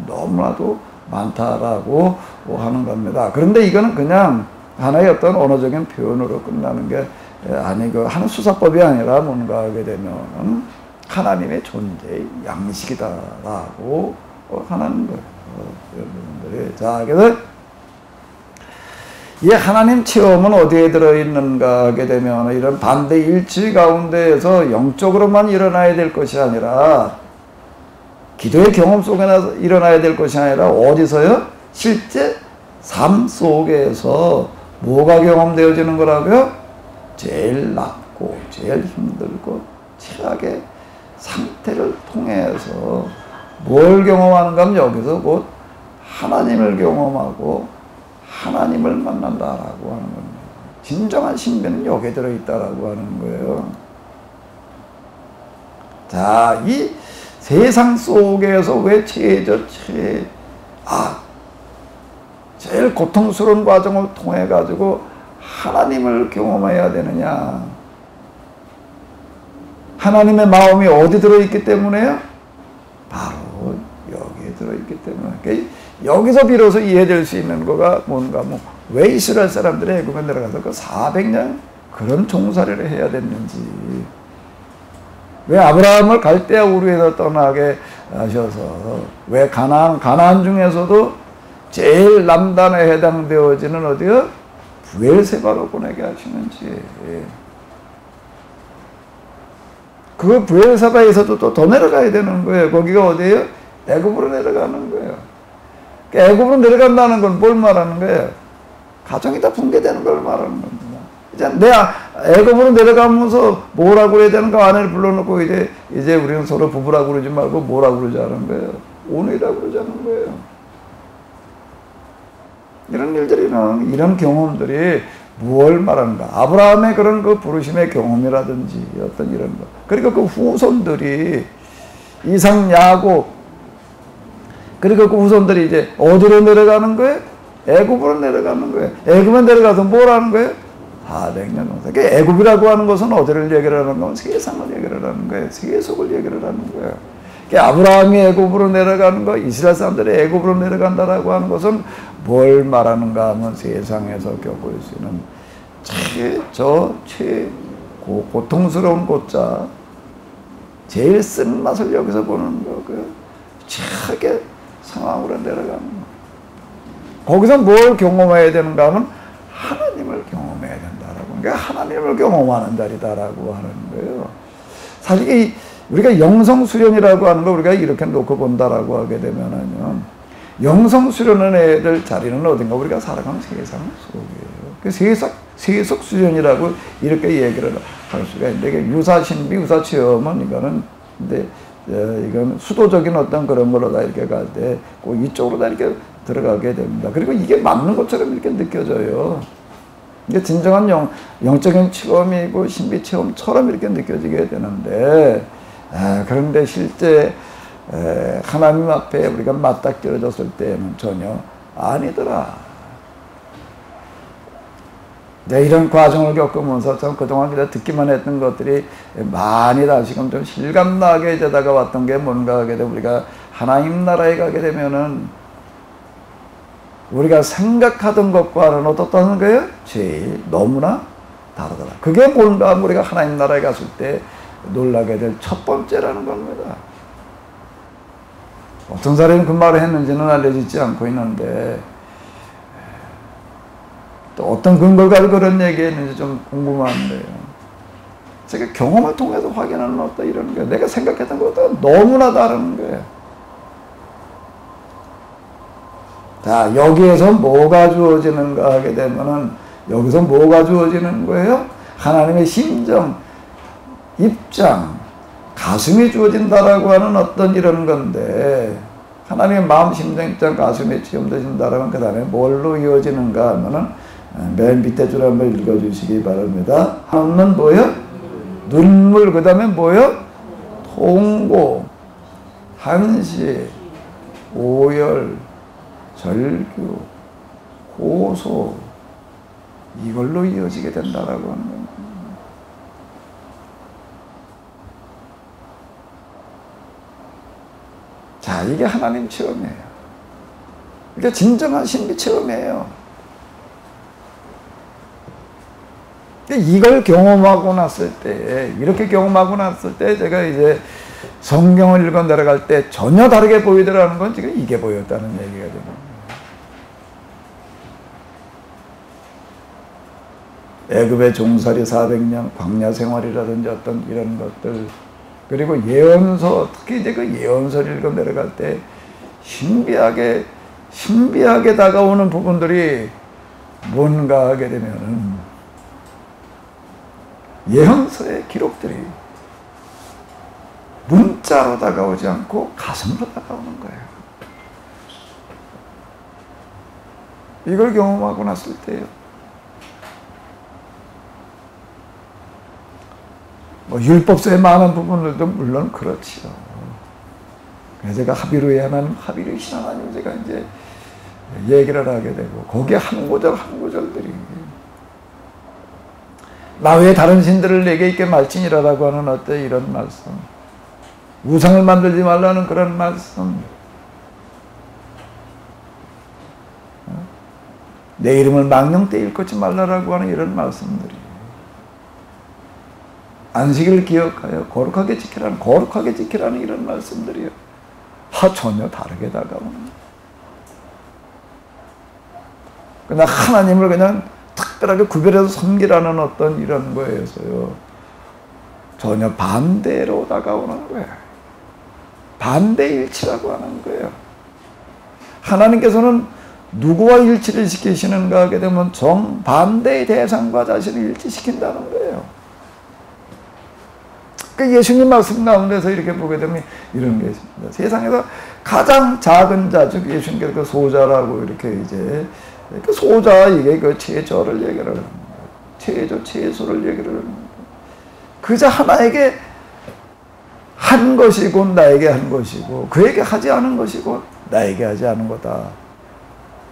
너무나도 많다라고 하는 겁니다. 그런데 이거는 그냥 하나의 어떤 언어적인 표현으로 끝나는 게 아니고, 하는 수사법이 아니라 뭔가 하게 되면 하나님의 존재의 양식이다라고 하는 거예요. 여러분들이. 자, 그래서 이 하나님 체험은 어디에 들어있는가 하게 되면 이런 반대 일치 가운데에서 영적으로만 일어나야 될 것이 아니라, 기도의 경험 속에서 일어나야 될 것이 아니라 어디서요? 실제 삶 속에서 뭐가 경험되어지는 거라고요? 제일 낮고 제일 힘들고 최악의 상태를 통해서 뭘 경험하는가 하면 여기서 곧 하나님을 경험하고 하나님을 만난다라고 하는 겁니다. 진정한 신비는 여기에 들어있다라고 하는 거예요. 자, 이 세상 속에서 왜 제일 고통스러운 과정을 통해 가지고 하나님을 경험해야 되느냐? 하나님의 마음이 어디 들어있기 때문에요? 바로 여기에 들어있기 때문에. 그러니까 여기서 비로소 이해될 수 있는 거가 뭔가, 왜 이스라엘 사람들이 애굽에 내려가서 그 400년 그런 종살이를 해야 됐는지, 왜 아브라함을 갈대아 우르에서 떠나게 하셔서, 왜 가나안 중에서도 제일 남단에 해당되어지는 어디요? 브엘세바로 보내게 하시는지. 그 브엘세바에서도 또 더 내려가야 되는 거예요. 거기가 어디예요? 애굽으로 내려가는 거예요. 애굽으로 내려간다는 건 뭘 말하는 거예요? 가정이 다 붕괴되는 걸 말하는 겁니다. 이제 애굽으로 내려가면서 뭐라고 해야 되는가? 아내를 불러놓고 이제 우리는 서로 부부라고 그러지 말고 뭐라고 그러자는 거예요? 오늘이라고 그러자는 거예요. 이런 일들이는, 이런 경험들이 무엇을 말하는가? 아브라함의 그런 그 부르심의 경험이라든지 어떤 이런 거. 그리고 그 후손들이 이삭, 야곱, 그리고 그 후손들이 이제 어디로 내려가는 거예요? 애굽으로 내려가는 거예요. 애굽에 내려가서 뭘 하는 거예요? 400년 동안. 그러니까 애굽이라고 하는 것은 어디를 얘기를 하는 거면 세상을 얘기를 하는 거예요. 세속을 얘기를 하는 거예요. 그러니까 아브라함이 애굽으로 내려가는 거, 이스라엘 사람들이 애굽으로 내려간다라고 하는 것은 뭘 말하는가 하면 세상에서 겪을 수 있는 최고 고통스러운 고자, 제일 쓴맛을 여기서 보는 거고요. 최악의 상황으로 내려가는 거. 거기서 뭘 경험해야 되는가 하면 하나님을 경험해야 된다라고. 그러니까 하나님을 경험하는 자리다라고 하는 거예요. 사실 우리가 영성 수련이라고 하는 거 우리가 이렇게 놓고 본다라고 하게 되면은요, 영성 수련은 애들 자리는 어딘가? 우리가 살아가는 세상 속이에요. 그 세속 수련이라고 이렇게 얘기를 할 수가 있는데, 이게 유사신비, 유사체험은 이건 수도적인 어떤 그런 걸로 다 이렇게 갈 때 꼭 이쪽으로 다 이렇게 들어가게 됩니다. 그리고 이게 맞는 것처럼 이렇게 느껴져요. 이게 진정한 영적인 체험이고 신비 체험처럼 이렇게 느껴지게 되는데, 그런데 실제 하나님 앞에 우리가 맞닥뜨려졌을 때는 전혀 아니더라. 이런 과정을 겪으면서 참 그동안 그냥 듣기만 했던 것들이 많이 다시금 좀 실감나게 이제 다가왔던 게 뭔가 하게 되면, 우리가 하나님 나라에 가게 되면은 우리가 생각하던 것과는 어떻다는 거예요? 제일 너무나 다르더라. 그게 뭔가 우리가 하나님 나라에 갔을 때 놀라게 될 첫 번째라는 겁니다. 어떤 사람이 그 말을 했는지는 알려지지 않고 있는데, 또 어떤 근거를 가지고 그런 얘기했는지 좀 궁금한데요. 제가 경험을 통해서 확인하는 어떤 이런 게, 내가 생각했던 것보다 너무나 다른 거예요. 자, 여기에서 뭐가 주어지는가 하게 되면은, 여기서 뭐가 주어지는 거예요? 하나님의 심정, 입장, 가슴이 주어진다라고 하는 어떤 이런 건데, 하나님의 마음, 심장, 입장, 가슴에 체험되신다라면 그 다음에 뭘로 이어지는가 하면은 맨 밑에 줄 한번 읽어주시기 바랍니다. 하나는 뭐요? 눈물, 그 다음에 뭐요? 통고, 한시, 오열, 절규, 호소, 이걸로 이어지게 된다라고 하는 겁니다. 자, 이게 하나님 체험이에요. 이게 진정한 신비 체험이에요. 이걸 경험하고 났을 때, 이렇게 경험하고 났을 때, 제가 이제 성경을 읽어 내려갈 때 전혀 다르게 보이더라는 건 지금 이게 보였다는 얘기가 됩니다. 애굽의 종살이 400년, 광야 생활이라든지 어떤 이런 것들, 그리고 예언서, 특히 이제 그 예언서를 읽어 내려갈 때 신비하게 다가오는 부분들이 뭔가 하게 되면은 예언서의 기록들이 문자로 다가오지 않고 가슴으로 다가오는 거예요. 이걸 경험하고 났을 때요. 뭐 율법서의 많은 부분들도 물론 그렇지요. 그래서 제가 합의로 하나님, 합의로이신 하나님 제가 이제 얘기를 하게 되고 거기에 한 구절들이 나 외에 다른 신들을 내게 있게 말지니라라고 하는 어떤 이런 말씀, 우상을 만들지 말라는 그런 말씀, 내 이름을 망령 때 일컫지 말라라고 하는 이런 말씀들이, 안식일을 기억하여 거룩하게 지키라는 이런 말씀들이요. 전혀 다르게 다가오는. 그냥 하나님을 그냥 특별하게 구별해서 섬기라는 어떤 이런 거에서요. 전혀 반대로 다가오는 거예요. 반대일치라고 하는 거예요. 하나님께서는 누구와 일치를 시키시는가 하게 되면 정반대의 대상과 자신을 일치시킨다는 거예요. 그러니까 예수님 말씀 가운데서 이렇게 보게 되면 이런 게 있습니다. 세상에서 가장 작은 자, 즉 예수님께서 그 소자라고 이렇게 이제 그 소자, 이게 그 최저를 얘기를 하는 거예요. 최소를 얘기를 하는 거예요. 그저 하나에게 한 것이 곧 나에게 한 것이고, 그에게 하지 않은 것이 곧 나에게 하지 않은 거다.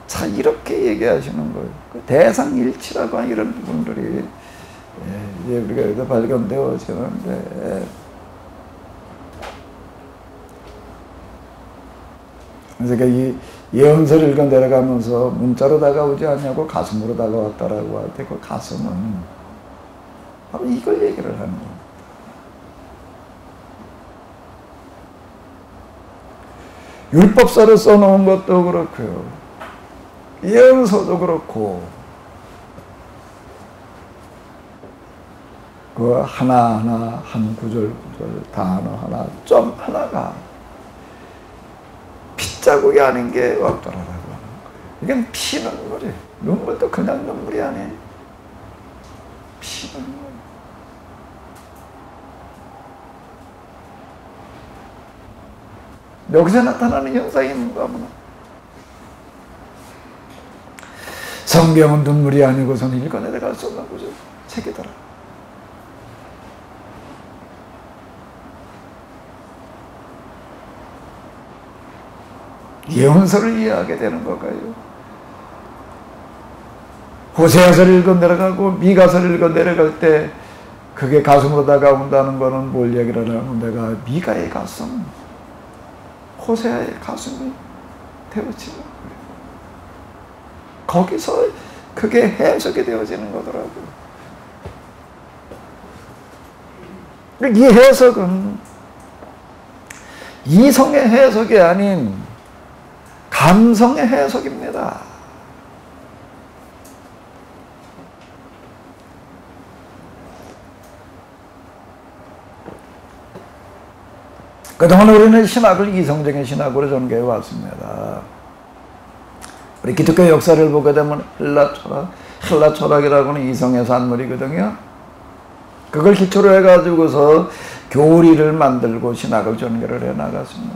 자, 이렇게 얘기하시는 거예요. 그 대상일치라고 하는 이런 부분들이 이제 우리가 여기서 발견되어지는데, 그래서 이 예언서를 읽어 내려가면서 문자로 다가오지 않냐고 가슴으로 다가왔다라고 할 때 그 가슴은 바로 이걸 얘기를 하는 겁니다. 율법서를 써놓은 것도 그렇고요. 예언서도 그렇고, 그 하나하나 한 구절 단어 하나 점 하나가 핏자국이 아닌 게 없더라라고 하는 거예요. 이건 피눈물이에요. 눈물도 그냥 눈물이 아니에요. 피눈물. 여기서 나타나는 현상이 뭔가 하면 성경은 눈물이 아니고서는 읽어내려갈 수 없는 거죠. 책이더라. 예언서를 이해하게 되는 건가요? 호세아서를 읽어 내려가고 미가서를 읽어 내려갈 때 그게 가슴으로 다가온다는 거는 뭘 얘기를 하냐면, 내가 미가의 가슴, 호세아의 가슴이 되어지는 거예요. 거기서 그게 해석이 되어지는 거더라고요. 이 해석은 이성의 해석이 아닌 감성의 해석입니다. 그동안 우리는 신학을 이성적인 신학으로 전개해 왔습니다. 우리 기독교 역사를 보게 되면 헬라 철학이라고는 이성의 산물이거든요. 그걸 기초로 해가지고서 교리를 만들고 신학을 전개를 해 나갔습니다.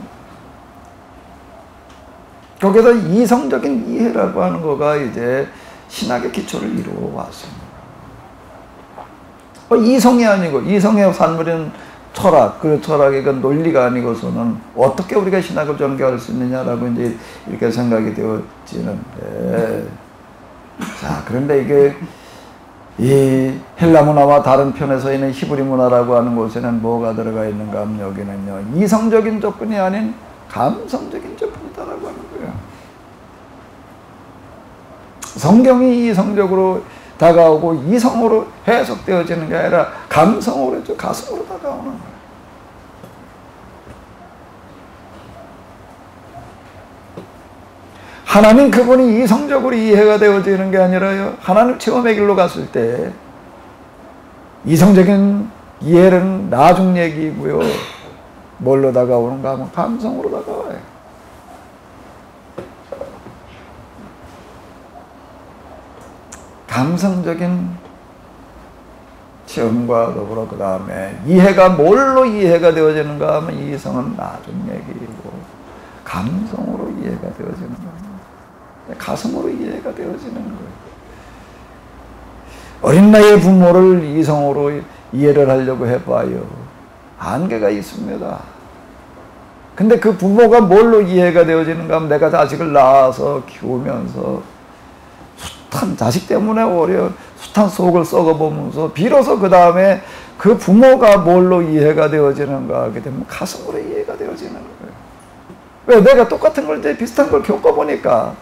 거기서 이성적인 이해라고 하는 거가 이제 신학의 기초를 이루어 왔습니다. 이성이 아니고, 이성의 산물인 철학, 그 철학의 그 논리가 아니고서는 어떻게 우리가 신학을 전개할 수 있느냐라고 이제 이렇게 생각이 되어지는데, 자, 그런데 이게 이 헬라 문화와 다른 편에 서 있는 히브리 문화라고 하는 곳에는 뭐가 들어가 있는가 하면 여기는요, 이성적인 접근이 아닌 감성적인 접근이다라고 하는 거예요. 성경이 이성적으로 다가오고 이성으로 해석되어지는 게 아니라 감성으로, 가슴으로 다가오는 거예요. 하나님 그분이 이성적으로 이해가 되어지는 게 아니라요, 하나님 체험의 길로 갔을 때 이성적인 이해는 나중 얘기고요, 뭘로 다가오는가 하면 감성으로 다가와요. 감성적인 체험과 더불어 그 다음에 이해가 뭘로 이해가 되어지는가 하면 이성은 나중 얘기고 감성으로 이해가 되어지는 거예요. 가슴으로 이해가 되어지는 거예요. 어린 나이에 부모를 이성으로 이해를 하려고 해봐요. 한계가 있습니다. 근데 그 부모가 뭘로 이해가 되어지는가 하면 내가 자식을 낳아서 키우면서 숱한 자식 때문에 숱한 속을 썩어보면서 비로소 그 다음에 그 부모가 뭘로 이해가 되어지는가 하게 되면 가슴으로 이해가 되어지는 거예요. 왜? 내가 똑같은 걸 이제 비슷한 걸 겪어보니까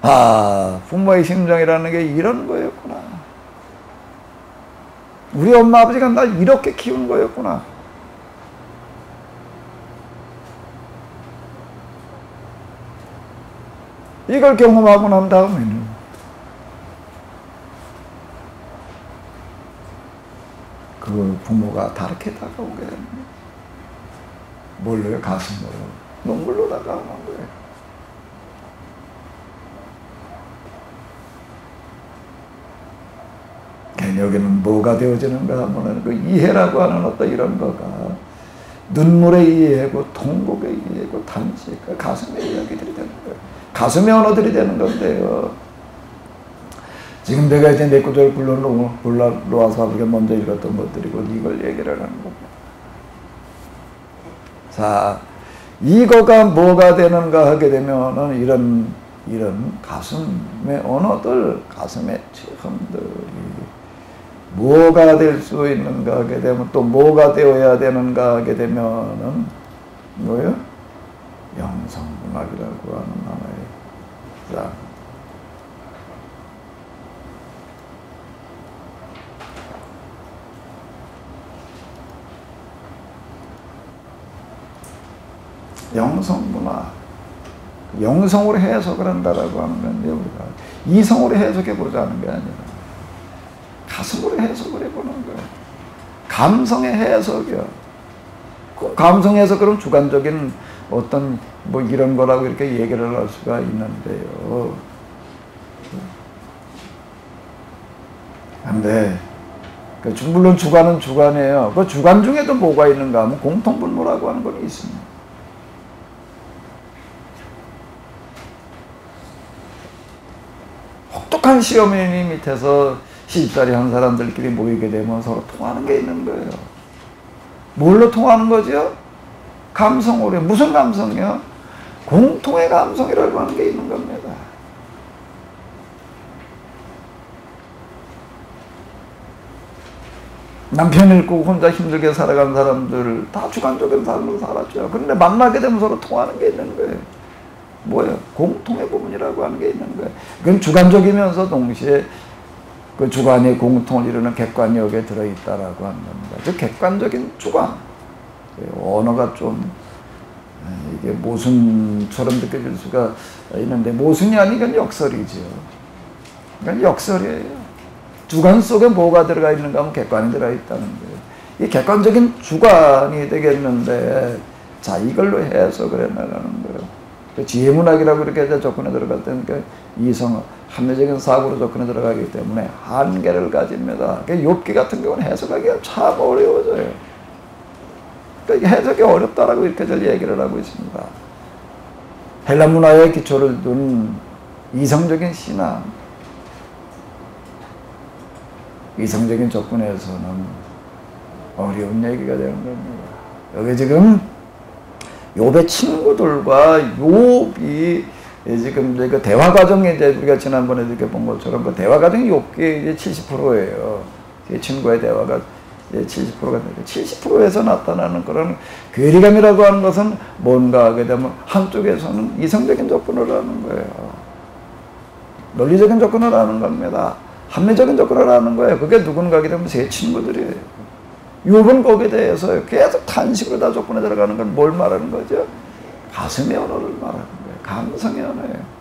아, 부모의 심정이라는 게 이런 거였구나. 우리 엄마 아버지가 날 이렇게 키운 거였구나. 이걸 경험하고 난 다음에는 그 부모가 다르게 다가오게 됩니다. 뭘로요? 가슴으로, 눈물로 다가오는 거예요. 여기는 뭐가 되어지는가 하면 그 이해라고 하는 어떤 이런 거가 눈물의 이해고 통곡의 이해고 단식, 가슴의 이야기들이 되는 거예요. 가슴의 언어들이 되는 건데요. 지금 내가 이제 내 구절 불러놓아서 우리가 먼저 읽었던 것들이고 이걸 얘기를 하는 겁니다. 자, 이거가 뭐가 되는가 하게 되면은 이런 가슴의 언어들, 가슴의 체험들이 뭐가 될 수 있는가 하게 되면 또 뭐가 되어야 되는가 하게 되면은 뭐예요? 영성문학이라고 하는 하나의, 자, 영성문학, 영성으로 해석을 한다라고 하는 건데 우리가 이성으로 해석해 보자는 게 아니라 가슴으로 해석을 해보는 거예요. 감성의 해석이요. 감성 해석은 주관적인 어떤 뭐 이런 거라고 이렇게 얘기를 할 수가 있는데요. 근데 물론 주관은 주관이에요. 그 주관 중에도 뭐가 있는가 하면 공통분모라고 하는 건 있습니다. 혹독한 시어머니 밑에서 시집살이 한 사람들끼리 모이게 되면 서로 통하는 게 있는 거예요. 뭘로 통하는 거죠? 감성으로. 무슨 감성이요? 공통의 감성이라고 하는 게 있는 겁니다. 남편 잃고 혼자 힘들게 살아간 사람들 다 주관적인 삶으로 살았죠. 그런데 만나게 되면 서로 통하는 게 있는 거예요. 뭐예요? 공통의 부분이라고 하는 게 있는 거예요. 그건 주관적이면서 동시에 그 주관이 공통을 이루는 객관이 여기에 들어있다라고 하는 겁니다. 즉 객관적인 주관. 언어가 좀 이게 모순처럼 느껴질 수가 있는데 모순이 아니고 역설이죠. 그러니까 역설이에요. 주관 속에 뭐가 들어가 있는가 하면 객관이 들어있다는 거예요. 이 객관적인 주관이 되겠는데 자 이걸로 해석을 해나가는 거예요. 지혜문학이라고 이렇게 접근에 들어갈 때는 이성, 합리적인 사고로 접근에 들어가기 때문에 한계를 가집니다. 욥기 같은 경우는 해석하기가 참 어려워져요. 해석이 어렵다라고 이렇게 잘 얘기를 하고 있습니다. 헬라 문화의 기초를 둔 이성적인 신앙, 이성적인 접근에서는 어려운 얘기가 되는 겁니다. 여기 지금 욥의 친구들과 욥이 지금 그 대화 과정에 이제 우리가 지난번에 이렇게 본 것처럼 그 대화 과정이 욥기의 이제 70%예요. 친구의 대화가 이제 70%가 되고 70%에서 나타나는 그런 괴리감이라고 하는 것은 뭔가 하게 되면 한쪽에서는 이성적인 접근을 하는 거예요. 논리적인 접근을 하는 겁니다. 합리적인 접근을 하는 거예요. 그게 누군가 하게 되면 제 친구들이에요. 욥은 거기에 대해서 계속 탄식으로 다 접근해 들어가는 건 뭘 말하는 거죠? 가슴의 언어를 말하는 거예요. 감성의 언어예요.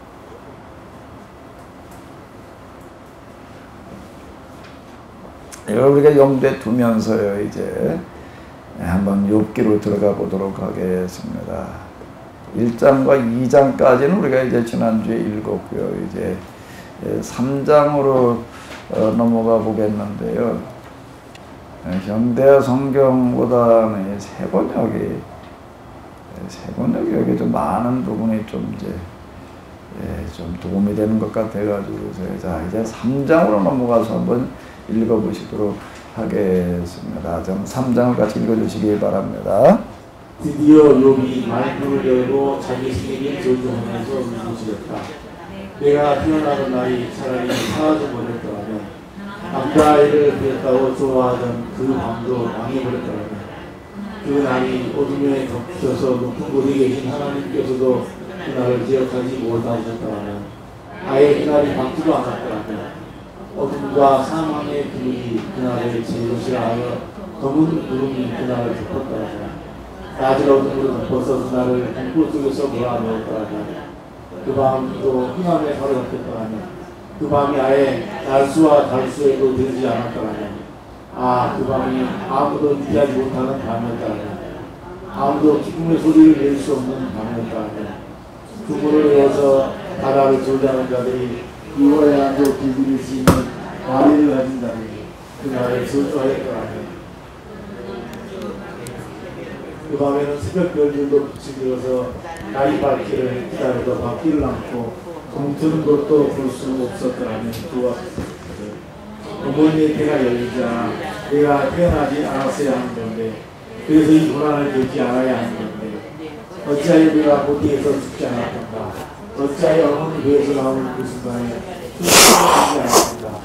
이걸 우리가 염두에 두면서요, 이제 한번 욥기로 들어가 보도록 하겠습니다. 1장과 2장까지는 우리가 이제 지난주에 읽었고요. 이제 3장으로 넘어가 보겠는데요. 현대 성경보다는 새 번역이 여기 좀 많은 부분이 좀 이제 좀 도움이 되는 것 같아가지고 자 이제 3장으로 넘어가서 한번 읽어보시도록 하겠습니다. 좀 3장을 같이 읽어주시기 바랍니다. 드디어 욥이 말문을 열고 자기 스님이 조종하면서 울부짖었다. 내가 태어나던 날이 차라리 사라져버렸더라면 남자아이를 되었다고 좋아하던 그 밤도 망해버렸더라면 그 날이 어둠에 덮여서 높은 곳에 계신 하나님께서도 그날을 기억하지 못하셨더라면 아예 그날이 밝지도 않았더라면 어둠과 사망의 그늘이 그날을 제 것이라 하여 검은 구름이 그날을 덮었더라면 낮을 어둠으로 덮어서 그날을 공포 속에서 몰아넣었더라면 그 밤도 흑암에 사로잡혔더라면 그 밤이 아예 날수와 달수에도 되지 않았더라면 그 밤이 아무도 인지하지 못하는 밤이었더라면 아무도 기쁨의 소리를 낼 수 없는 밤이었더라면 주문을 외워서 바다를 조리하는 자들이 이월에 안도 길들일 수 있는 마리를 가진 자들이 그날을 저주하였더라면 그 밤에는 새벽 별들도 빛이 들어서 날이 밝기를 기다려도 밝기를 않고 동트는 것도 볼 수 없었더라면 좋았을 어머니의 배가 열리자 내가 태어나지 않았어야 하는 건데 그래서 이 고난을 겪지 않아야 하는 건데 어찌하여 내가 보기에서 죽지 않았던가 어찌하여 어머니 배에서 나오는 그 순간에 죽지 않았던가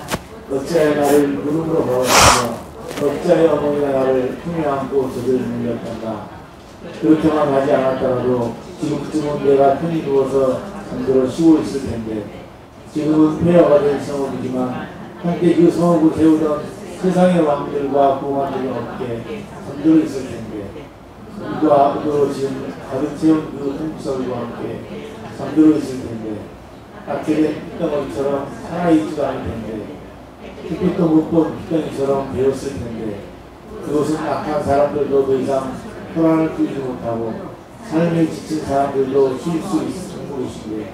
어찌하여 나를 무릎으로 걸었으며 어찌하여 어머니가 나를 품에 안고 저들을 물렸던가 그렇게만 하지 않았더라도 지금쯤은 내가 편히 누워서 잠들어 쉬고 있을 텐데 지금은 폐허가 된 성읍이지만 한때 그 성읍을 세우던 세상의 왕들과 부왕들이 없게 잠들어 있을 텐데 물과 으로 지은 가득 채운 그 홍구석과 함께 잠들어 있을 텐데 깎여된 핏덩어리처럼 살아있지도 않을 텐데 햇빛도 못 본 핏덩이처럼 베었을 텐데 그것은 악한 사람들도 더 이상 혈안을 끌지 못하고 삶에 지친 사람들도 쉴 수 있는 곳인데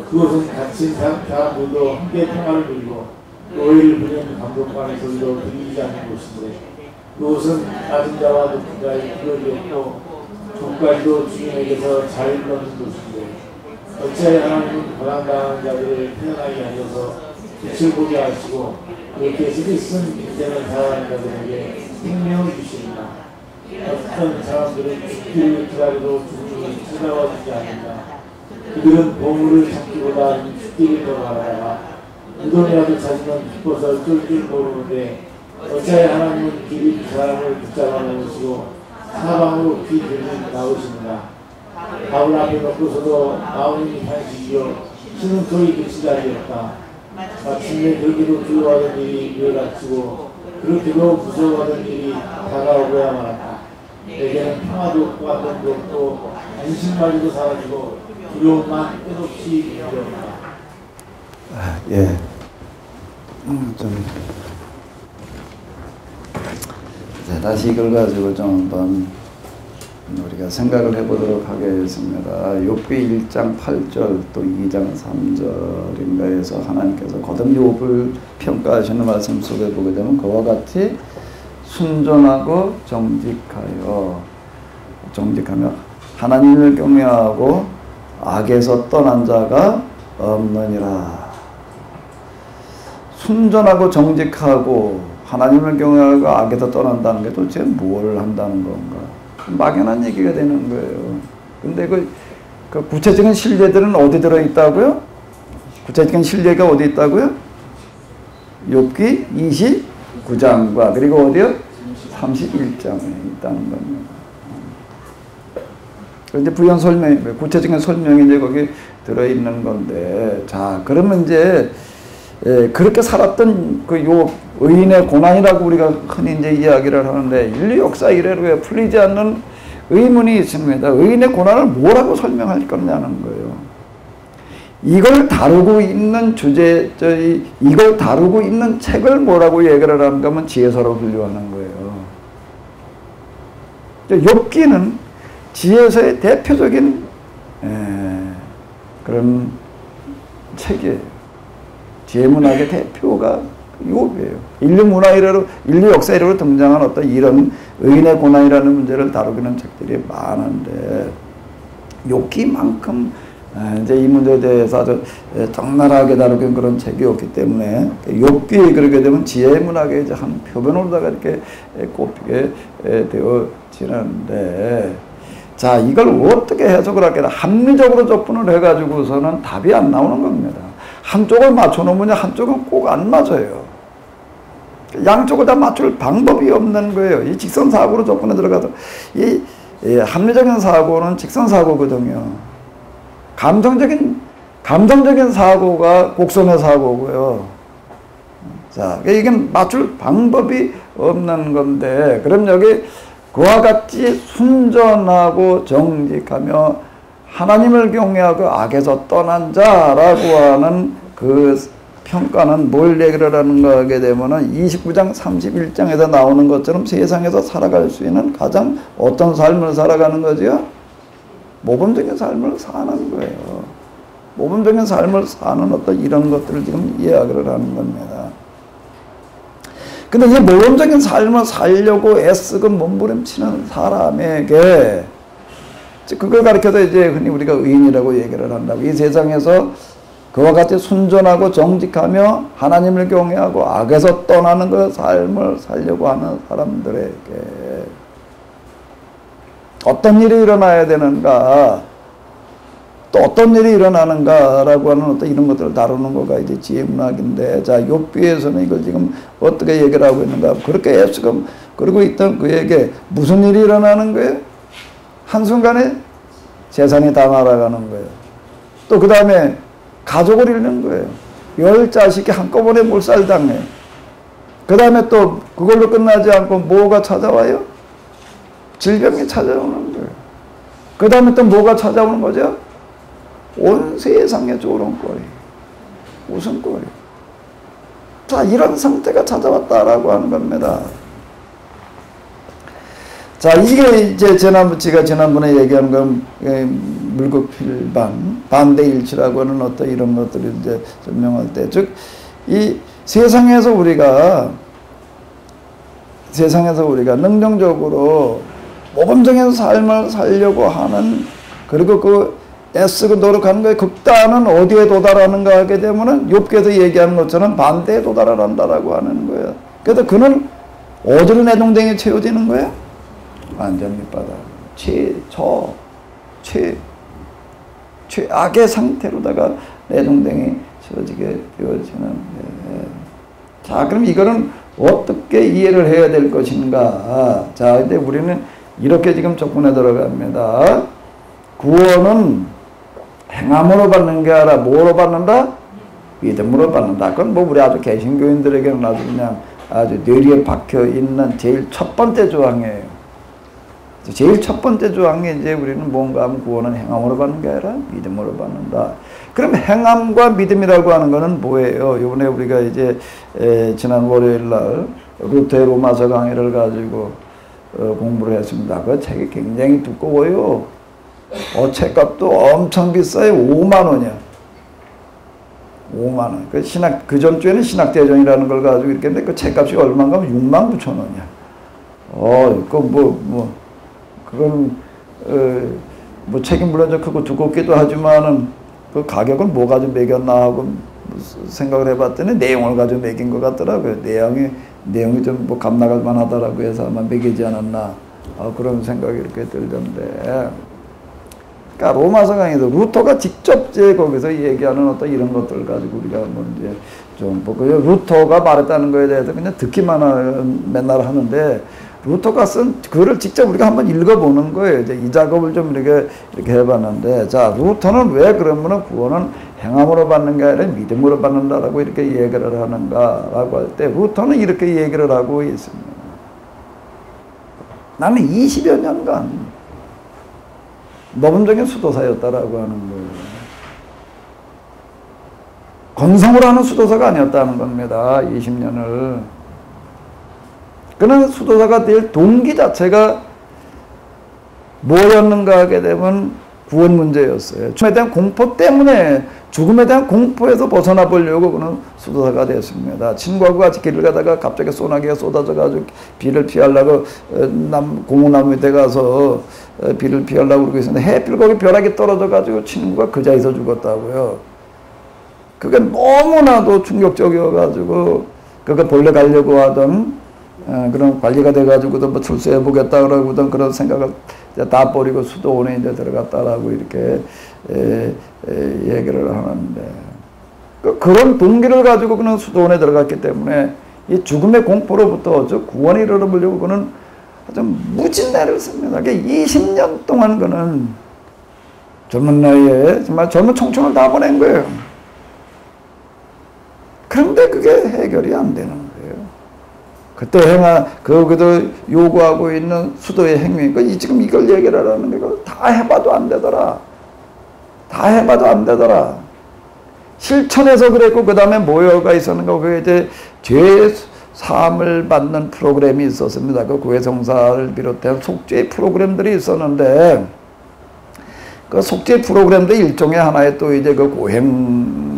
그것은 갇힌 사람들도 함께 평화를 누리고 노예를 부리는 감독관의 소리도 들리지 않는 곳인데 그것은 낮은 자와 높은 자의 구별이 없고 종까지도 주인에게서 자유를 얻는 곳인데 어찌하여 하나님은 고난당하는 자들을 태어나게 하셔서 빛을 보게 하시고 그렇게 스리슨 인생을 살아가는 자들에게 생명을 주시는가. 어떤 사람들은 죽기를 기다려도 죽음이 찾아와주지 않는다. 그들은 보물을 찾기보다 죽기를 더 바라다가 무덤이라도 찾으면 기뻐서 쫄줄 모르는데 어찌하여 하나님은 길이 그 사람을 붙잡아 놓으시고 사방으로 귀 들면 나오십니다. 밥을 앞에 놓고서도 나오는 한식이요 쉬는 소리 그치 자리였다. 마침내 그렇게도 두려워하던 일이 밀어닥치고 그렇게도 무서워하던 일이 다가오고야 말았다. 내게는 평화도 없고 안정도 없고 안심마저도 사라지고 두려움만 끝없이 밀어온다. 예. 다시 이걸 가지고 좀 한번 우리가 생각을 해보도록 하겠습니다. 욥기 1장 8절 또 2장 3절인가에서 하나님께서 거듭 욥을 평가하시는 말씀 속에 보게 되면 그와 같이 순전하고 정직하여 정직하며 하나님을 경외하고 악에서 떠난 자가 없느니라. 순전하고 정직하고 하나님을 경외하고 악에서 떠난다는 게 도대체 뭘 한다는 건가? 막연한 얘기가 되는 거예요. 근데 그 구체적인 신뢰들은 어디 들어있다고요? 구체적인 신뢰가 어디 있다고요? 욥기 29장과 그리고 어디요? 31장에 있다는 겁니다. 그런데 부연 설명, 구체적인 설명이 이제 거기 들어있는 건데, 자, 그러면 이제, 그렇게 살았던 그 요 의인의 고난이라고 우리가 흔히 이제 이야기를 하는데, 인류 역사 이래로 풀리지 않는 의문이 있습니다. 의인의 고난을 뭐라고 설명할 거냐는 거예요. 이걸 다루고 있는 이걸 다루고 있는 책을 뭐라고 얘기를 하는가 하면 지혜서로 분류하는 거예요. 욥기는 지혜서의 대표적인 그런 책이에요. 지혜문학의 대표가 욥이에요. 인류 역사 이래로 등장한 어떤 이런 의인의 고난이라는 문제를 다루기는 책들이 많은데 욥기만큼 이제 이 문제에 대해서 아주 적나라하게 다루긴 그런 책이 없기 때문에 욥기 그렇게 되면 지혜문학의 이제 한 표본으로다가 이렇게 꼽히게 되어지는데, 자, 이걸 어떻게 해석을 할까? 합리적으로 접근을 해가지고서는 답이 안 나오는 겁니다. 한쪽을 맞춰놓으면 한쪽은 꼭 안 맞아요. 양쪽을 다 맞출 방법이 없는 거예요. 이 직선사고로 접근해 들어가서 이 합리적인 사고는 직선사고거든요. 감정적인 사고가 곡선의 사고고요. 자, 이게 맞출 방법이 없는 건데, 그럼 여기 그와 같이 순전하고 정직하며 하나님을 경외하고 악에서 떠난 자라고 하는 그 평가는 뭘 얘기를 하는가 하게 되면은 29장 31장에서 나오는 것처럼 세상에서 살아갈 수 있는 가장 어떤 삶을 살아가는 거죠? 모범적인 삶을 사는 거예요. 모범적인 삶을 사는 어떤 이런 것들을 지금 이야기를 하는 겁니다. 근데 이 모범적인 삶을 살려고 애쓰고 몸부림치는 사람에게 그걸 가르쳐서 이제 흔히 우리가 의인이라고 얘기를 한다고. 이 세상에서 그와 같이 순전하고 정직하며 하나님을 경외하고 악에서 떠나는 그 삶을 살려고 하는 사람들에게 어떤 일이 일어나야 되는가, 또 어떤 일이 일어나는가라고 하는 어떤 이런 것들을 다루는 거가 이제 지혜문학인데, 자, 욥기에서는 이걸 지금 어떻게 얘기를 하고 있는가, 그렇게 애쓰고 그러고 있던 그에게 무슨 일이 일어나는 거예요? 한순간에 재산이 다 날아가는 거예요. 또 그 다음에 가족을 잃는 거예요. 10자식이 한꺼번에 몰살당해요. 그 다음에 또 그걸로 끝나지 않고 뭐가 찾아와요? 질병이 찾아오는 거예요. 그 다음에 또 뭐가 찾아오는 거죠? 온 세상의 조롱거리, 웃음거리. 자, 이런 상태가 찾아왔다라고 하는 겁니다. 자, 이게 이제 제가 지난번에 얘기한 건 물극필반, 반대일치라고 하는 어떤 이런 것들을 이제 설명할 때, 즉, 이 세상에서 우리가 능동적으로 모범적인 삶을 살려고 하는, 그리고 그 애쓰고 노력하는 거에 극단은 어디에 도달하는가 하게 되면은 욥기에서 얘기하는 것처럼 반대에 도달을 한다라고 하는 거예요. 그래서 그는 어디로 내동댕이 채워지는 거예요? 완전 밑바닥. 최악의 상태로다가 내동댕이 채워지게 되어지는데. 자, 그럼 이거는 어떻게 이해를 해야 될 것인가? 자, 근데 우리는 이렇게 지금 접근해 들어갑니다. 구원은 행함으로 받는 게 아니라 뭐로 받는다? 믿음으로 받는다. 그건 뭐 우리 아주 개신교인들에게는 아주 그냥 아주 뇌리에 박혀 있는 제일 첫 번째 조항이에요. 제일 첫 번째 조항이 이제 우리는 뭔가 하면 구원은 행함으로 받는 게 아니라 믿음으로 받는다. 그럼 행함과 믿음이라고 하는 거는 뭐예요? 이번에 우리가 이제 지난 월요일 날 루터의 로마서 강의를 가지고 공부를 했습니다. 그 책이 굉장히 두꺼워요. 책값도 엄청 비싸요. 5만 원이야. 5만 원. 그 전주에는 신학대전이라는 걸 가지고 이렇게 했는데 그 책값이 얼마인가 하면 6만 9천 원이야. 그건 뭐 책임 물론 좀 크고 두껍기도 하지만은 그 가격을 뭐 가지고 매겼나 하고 생각을 해봤더니 내용을 가지고 매긴 것 같더라고요. 내용이 좀 뭐 값나갈 만하다라고 해서 아마 매기지 않았나 그런 생각이 이렇게 들던데. 그러니까 로마서 강의도 루터가 직접 거기서 얘기하는 어떤 이런 것들 가지고 우리가 뭐 이제 좀 보고 루터가 말했다는 거에 대해서 그냥 듣기만 맨날 하는데 루터가 쓴 글을 직접 우리가 한번 읽어보는 거예요. 이제 이 작업을 좀 이렇게 해봤는데, 자, 루터는 왜 그러면은 구원은 행함으로 받는 게 아니라 믿음으로 받는다라고 이렇게 얘기를 하는가라고 할 때, 루터는 이렇게 얘기를 하고 있습니다. 나는 20여 년간 모범적인 수도사였다라고 하는 거예요. 건성으로 하는 수도사가 아니었다는 겁니다. 20년을. 그는 수도사가 될 동기 자체가 뭐였는가 하게 되면 구원 문제였어요. 죽음에 대한 공포 때문에 죽음에 대한 공포에서 벗어나 보려고 그는 수도사가 됐습니다. 친구하고 같이 길을 가다가 갑자기 소나기가 쏟아져가지고 비를 피하려고 고무나무 밑에 가서 비를 피하려고 그러고 있었는데 해필 거기 벼락이 떨어져가지고 친구가 그 자리에서 죽었다고요. 그게 너무나도 충격적이어가지고 그가 본래 가려고 하던 그런 관리가 돼가지고도 뭐 출세해보겠다 그러고든 그런 생각을 다 버리고 수도원에 이제 들어갔다라고 이렇게 얘기를 하는데, 그런 동기를 가지고 그는 수도원에 들어갔기 때문에 이 죽음의 공포로부터 저 구원에 이르러보려고 그는 아주 무진내를 씁니다. 20년 동안 그는 젊은 나이에 정말 젊은 청춘을 다 보낸 거예요. 그런데 그게 해결이 안 되는 거예요. 그때 그도 요구하고 있는 수도의 행위, 지금 이걸 얘기를 하는 거, 다 해봐도 안 되더라. 다 해봐도 안 되더라. 실천해서 그랬고, 그 다음에 뭐가 있었는가, 그게 이제 죄 사함을 받는 프로그램이 있었습니다. 그 구해성사를 비롯한 속죄 프로그램들이 있었는데, 그 속죄 프로그램도 일종의 하나의 또 이제 그 고행,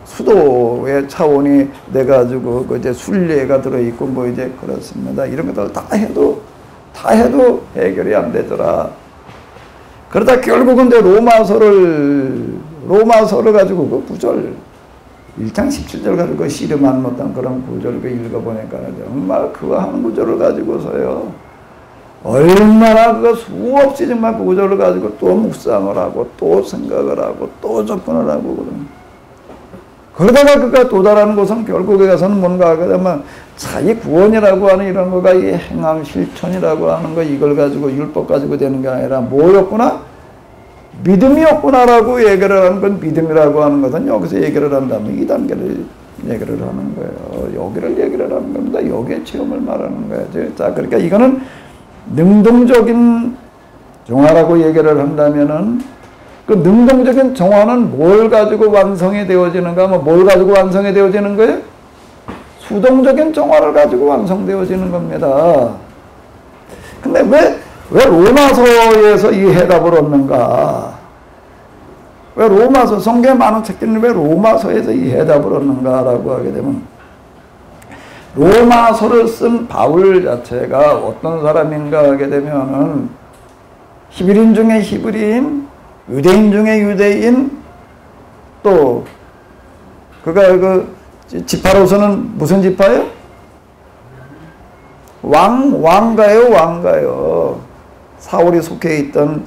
수도의 차원이 돼가지고 그 이제 순례가 들어있고 뭐 이제 그렇습니다. 이런 것들 다 해도 해결이 안 되더라. 그러다 결국은 이제 로마서를 가지고 그 구절 1장 17절 가지고 그 씨름한 못한 그런 구절을 읽어보니까 정말 그거 하는 구절을 가지고서요. 얼마나 그 수없이 정말 그 구절을 가지고 또 묵상을 하고 또 생각을 하고 또 접근을 하고 그런. 그러다가 그가 도달하는 곳은 결국에 가서는 뭔가 하게 되면 자기 구원이라고 하는 이런 거가 이 행함 실천이라고 하는 거 이걸 가지고 율법 가지고 되는 게 아니라 뭐였구나? 믿음이었구나라고 얘기를 하는 건 믿음이라고 하는 것은 여기서 얘기를 한다면 이 단계를 얘기를 하는 거예요. 여기를 얘기를 하는 겁니다. 여기에 체험을 말하는 거예요. 자, 그러니까 이거는 능동적인 정화라고 얘기를 한다면은 그 능동적인 정화는 뭘 가지고 완성이 되어지는가? 뭘 가지고 완성이 되어지는 거예요? 수동적인 정화를 가지고 완성되어지는 겁니다. 근데 왜 로마서에서 이 해답을 얻는가? 왜 로마서, 성경에 많은 책들은 왜 로마서에서 이 해답을 얻는가라고 하게 되면, 로마서를 쓴 바울 자체가 어떤 사람인가 하게 되면은, 히브리인 중에 히브리인, 유대인 중에 유대인, 또 그가 그 지파로서는 무슨 지파예요? 왕가요. 사울이 속해 있던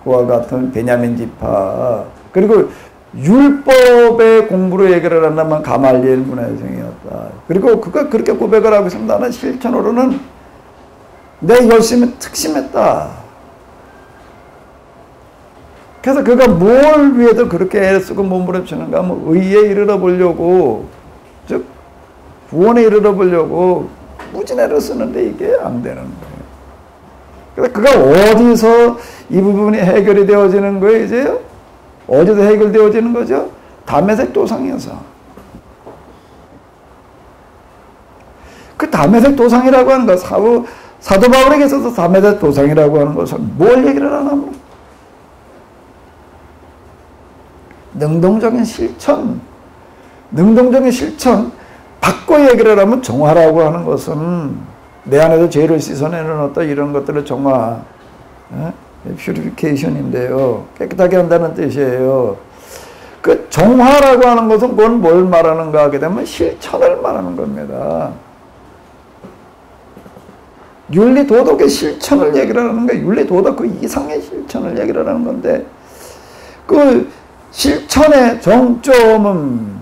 그와 같은 베냐민 지파. 그리고 율법의 공부로 얘기를 한다면 가말리엘 문화생이었다. 그리고 그가 그렇게 고백을 하고 있습니다. 나는 실천으로는 내 열심히 특심했다. 그래서 그가 뭘 위해서 그렇게 애쓰고 몸부림치는가? 의에 이르러 보려고, 즉 구원에 이르러 보려고 무진애를 쓰는데 이게 안 되는 거예요. 그래서 그가 어디서 이 부분이 해결이 되어지는 거예요, 이제요? 어디서 해결되어지는 거죠? 다메섹 도상에서. 그 다메섹 도상이라고 하는 거, 사도 바울에게 있어서 다메섹 도상이라고 하는 것은 뭘 얘기를 하냐면, 능동적인 실천, 바꿔 얘기를 하면 정화라고 하는 것은 내 안에서 죄를 씻어내는 어떤 이런 것들을 정화, 퓨리피케이션인데요. 깨끗하게 한다는 뜻이에요. 그 정화라고 하는 것은 뭘 말하는가 하게 되면 실천을 말하는 겁니다. 윤리 도덕의 실천을 얘기를 하는 거예요. 윤리 도덕 그 이상의 실천을 얘기를 하는 건데, 그 실천의 정점은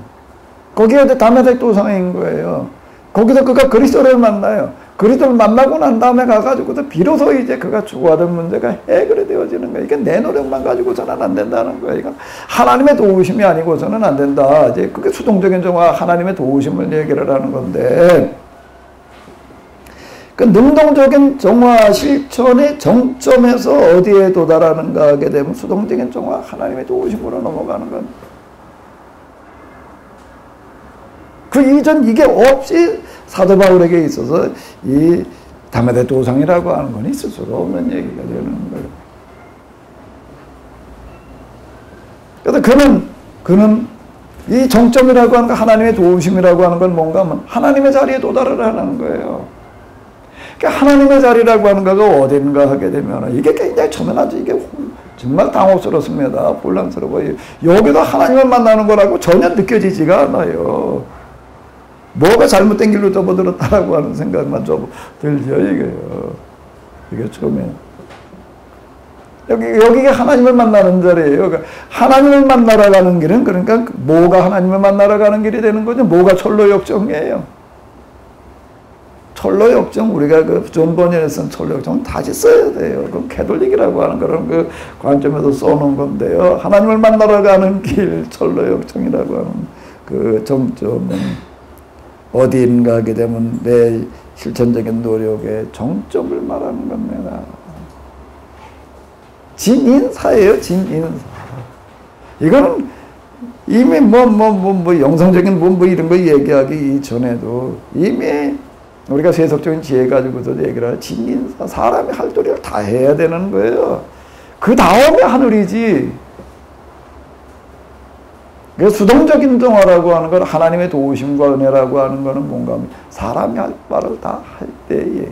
거기에 다메섹 도상인 거예요. 거기서 그가 그리스도를 만나요. 그리스도를 만나고 난 다음에 가가지고서 비로소 이제 그가 추구하던 문제가 해결이 되어지는 거예요. 이게 내 노력만 가지고서는 안 된다는 거예요. 이건 하나님의 도우심이 아니고서는 안 된다. 이제 그게 수동적인 정화, 하나님의 도우심을 얘기를 하는 건데, 그 능동적인 정화 실천의 정점에서 어디에 도달하는가 하게 되면 수동적인 정화, 하나님의 도우심으로 넘어가는 겁니다. 그 이전 이게 없이 사도 바울에게 있어서 이 다메섹 도상이라고 하는 건 있을 수가 없는 얘기가 되는 거예요. 그래서 그는 이 정점이라고 하는 거, 하나님의 도우심이라고 하는 건 뭔가 하면 하나님의 자리에 도달을 하는 거예요. 그러니까 하나님의 자리라고 하는 거가 어딘가 하게 되면 이게 굉장히 초면하죠. 이게 정말 당혹스럽습니다. 혼란스러워요. 여기도 하나님을 만나는 거라고 전혀 느껴지지가 않아요. 뭐가 잘못된 길로 접어들었다라고 하는 생각만 좀 들죠, 이게요. 이게 처음에. 여기가 하나님을 만나는 자리예요. 그러니까 하나님을 만나러 가는 길은, 그러니까 뭐가 하나님을 만나러 가는 길이 되는 거죠? 뭐가 철로역정이에요. 철로역정, 우리가 그 존 버니에 쓴 철로역정은 다시 써야 돼요. 그럼 캐톨릭이라고 하는 그런 그 관점에서 써놓은 건데요. 하나님을 만나러 가는 길, 철로역정이라고 하는 그 정점은 어디인가 하게 되면 내 실천적인 노력의 정점을 말하는 겁니다. 진인사예요, 진인사. 이거는 이미 영성적인 뭐 이런 거 얘기하기 이전에도 이미 우리가 세속적인 지혜 가지고서 얘기를 하는 진인사, 사람이 할 도리를 다 해야 되는 거예요. 그 다음에 하늘이지. 수동적인 정화라고 하는 건 하나님의 도우심과 은혜라고 하는 거는 뭔가 하면 사람이 할 바를 다 할 때에.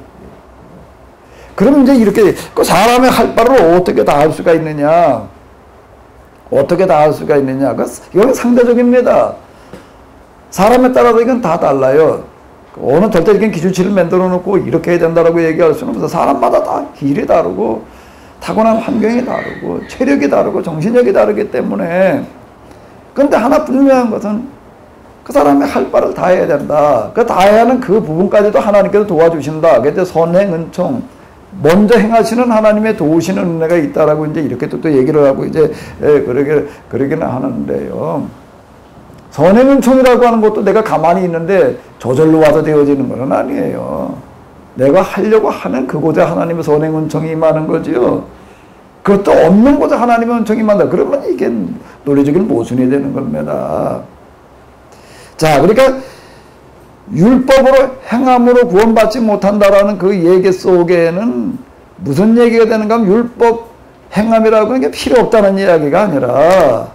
그럼 이제 이렇게 그 사람이 할 바를 어떻게 다 할 수가 있느냐? 어떻게 다 할 수가 있느냐? 이건 상대적입니다. 사람에 따라서 이건 다 달라요. 어느 절대적인 기준치를 만들어 놓고 이렇게 해야 된다라고 얘기할 수는 없어요. 사람마다 다 길이 다르고 타고난 환경이 다르고 체력이 다르고 정신력이 다르기 때문에. 그런데 하나 분명한 것은 그 사람이 할 바를 다 해야 된다. 그 다 해야 하는 그 부분까지도 하나님께서 도와주신다. 그때 선행, 은총, 먼저 행하시는 하나님의 도우시는 은혜가 있다라고 이제 이렇게 또 얘기를 하고 이제 그러기는 하는데요. 선행, 은총이라고 하는 것도 내가 가만히 있는데 저절로 와서 되어지는 건 아니에요. 내가 하려고 하는 그곳에 하나님의 선행, 은총이 임하는 거지요. 그것도 없는 곳에 하나님의 은총이 임한다. 그러면 이게 논리적인 모순이 되는 겁니다. 자, 그러니까 율법으로 행함으로 구원받지 못한다라는 그 얘기 속에는 무슨 얘기가 되는가 하면 율법 행함이라고 하는 게 필요 없다는 이야기가 아니라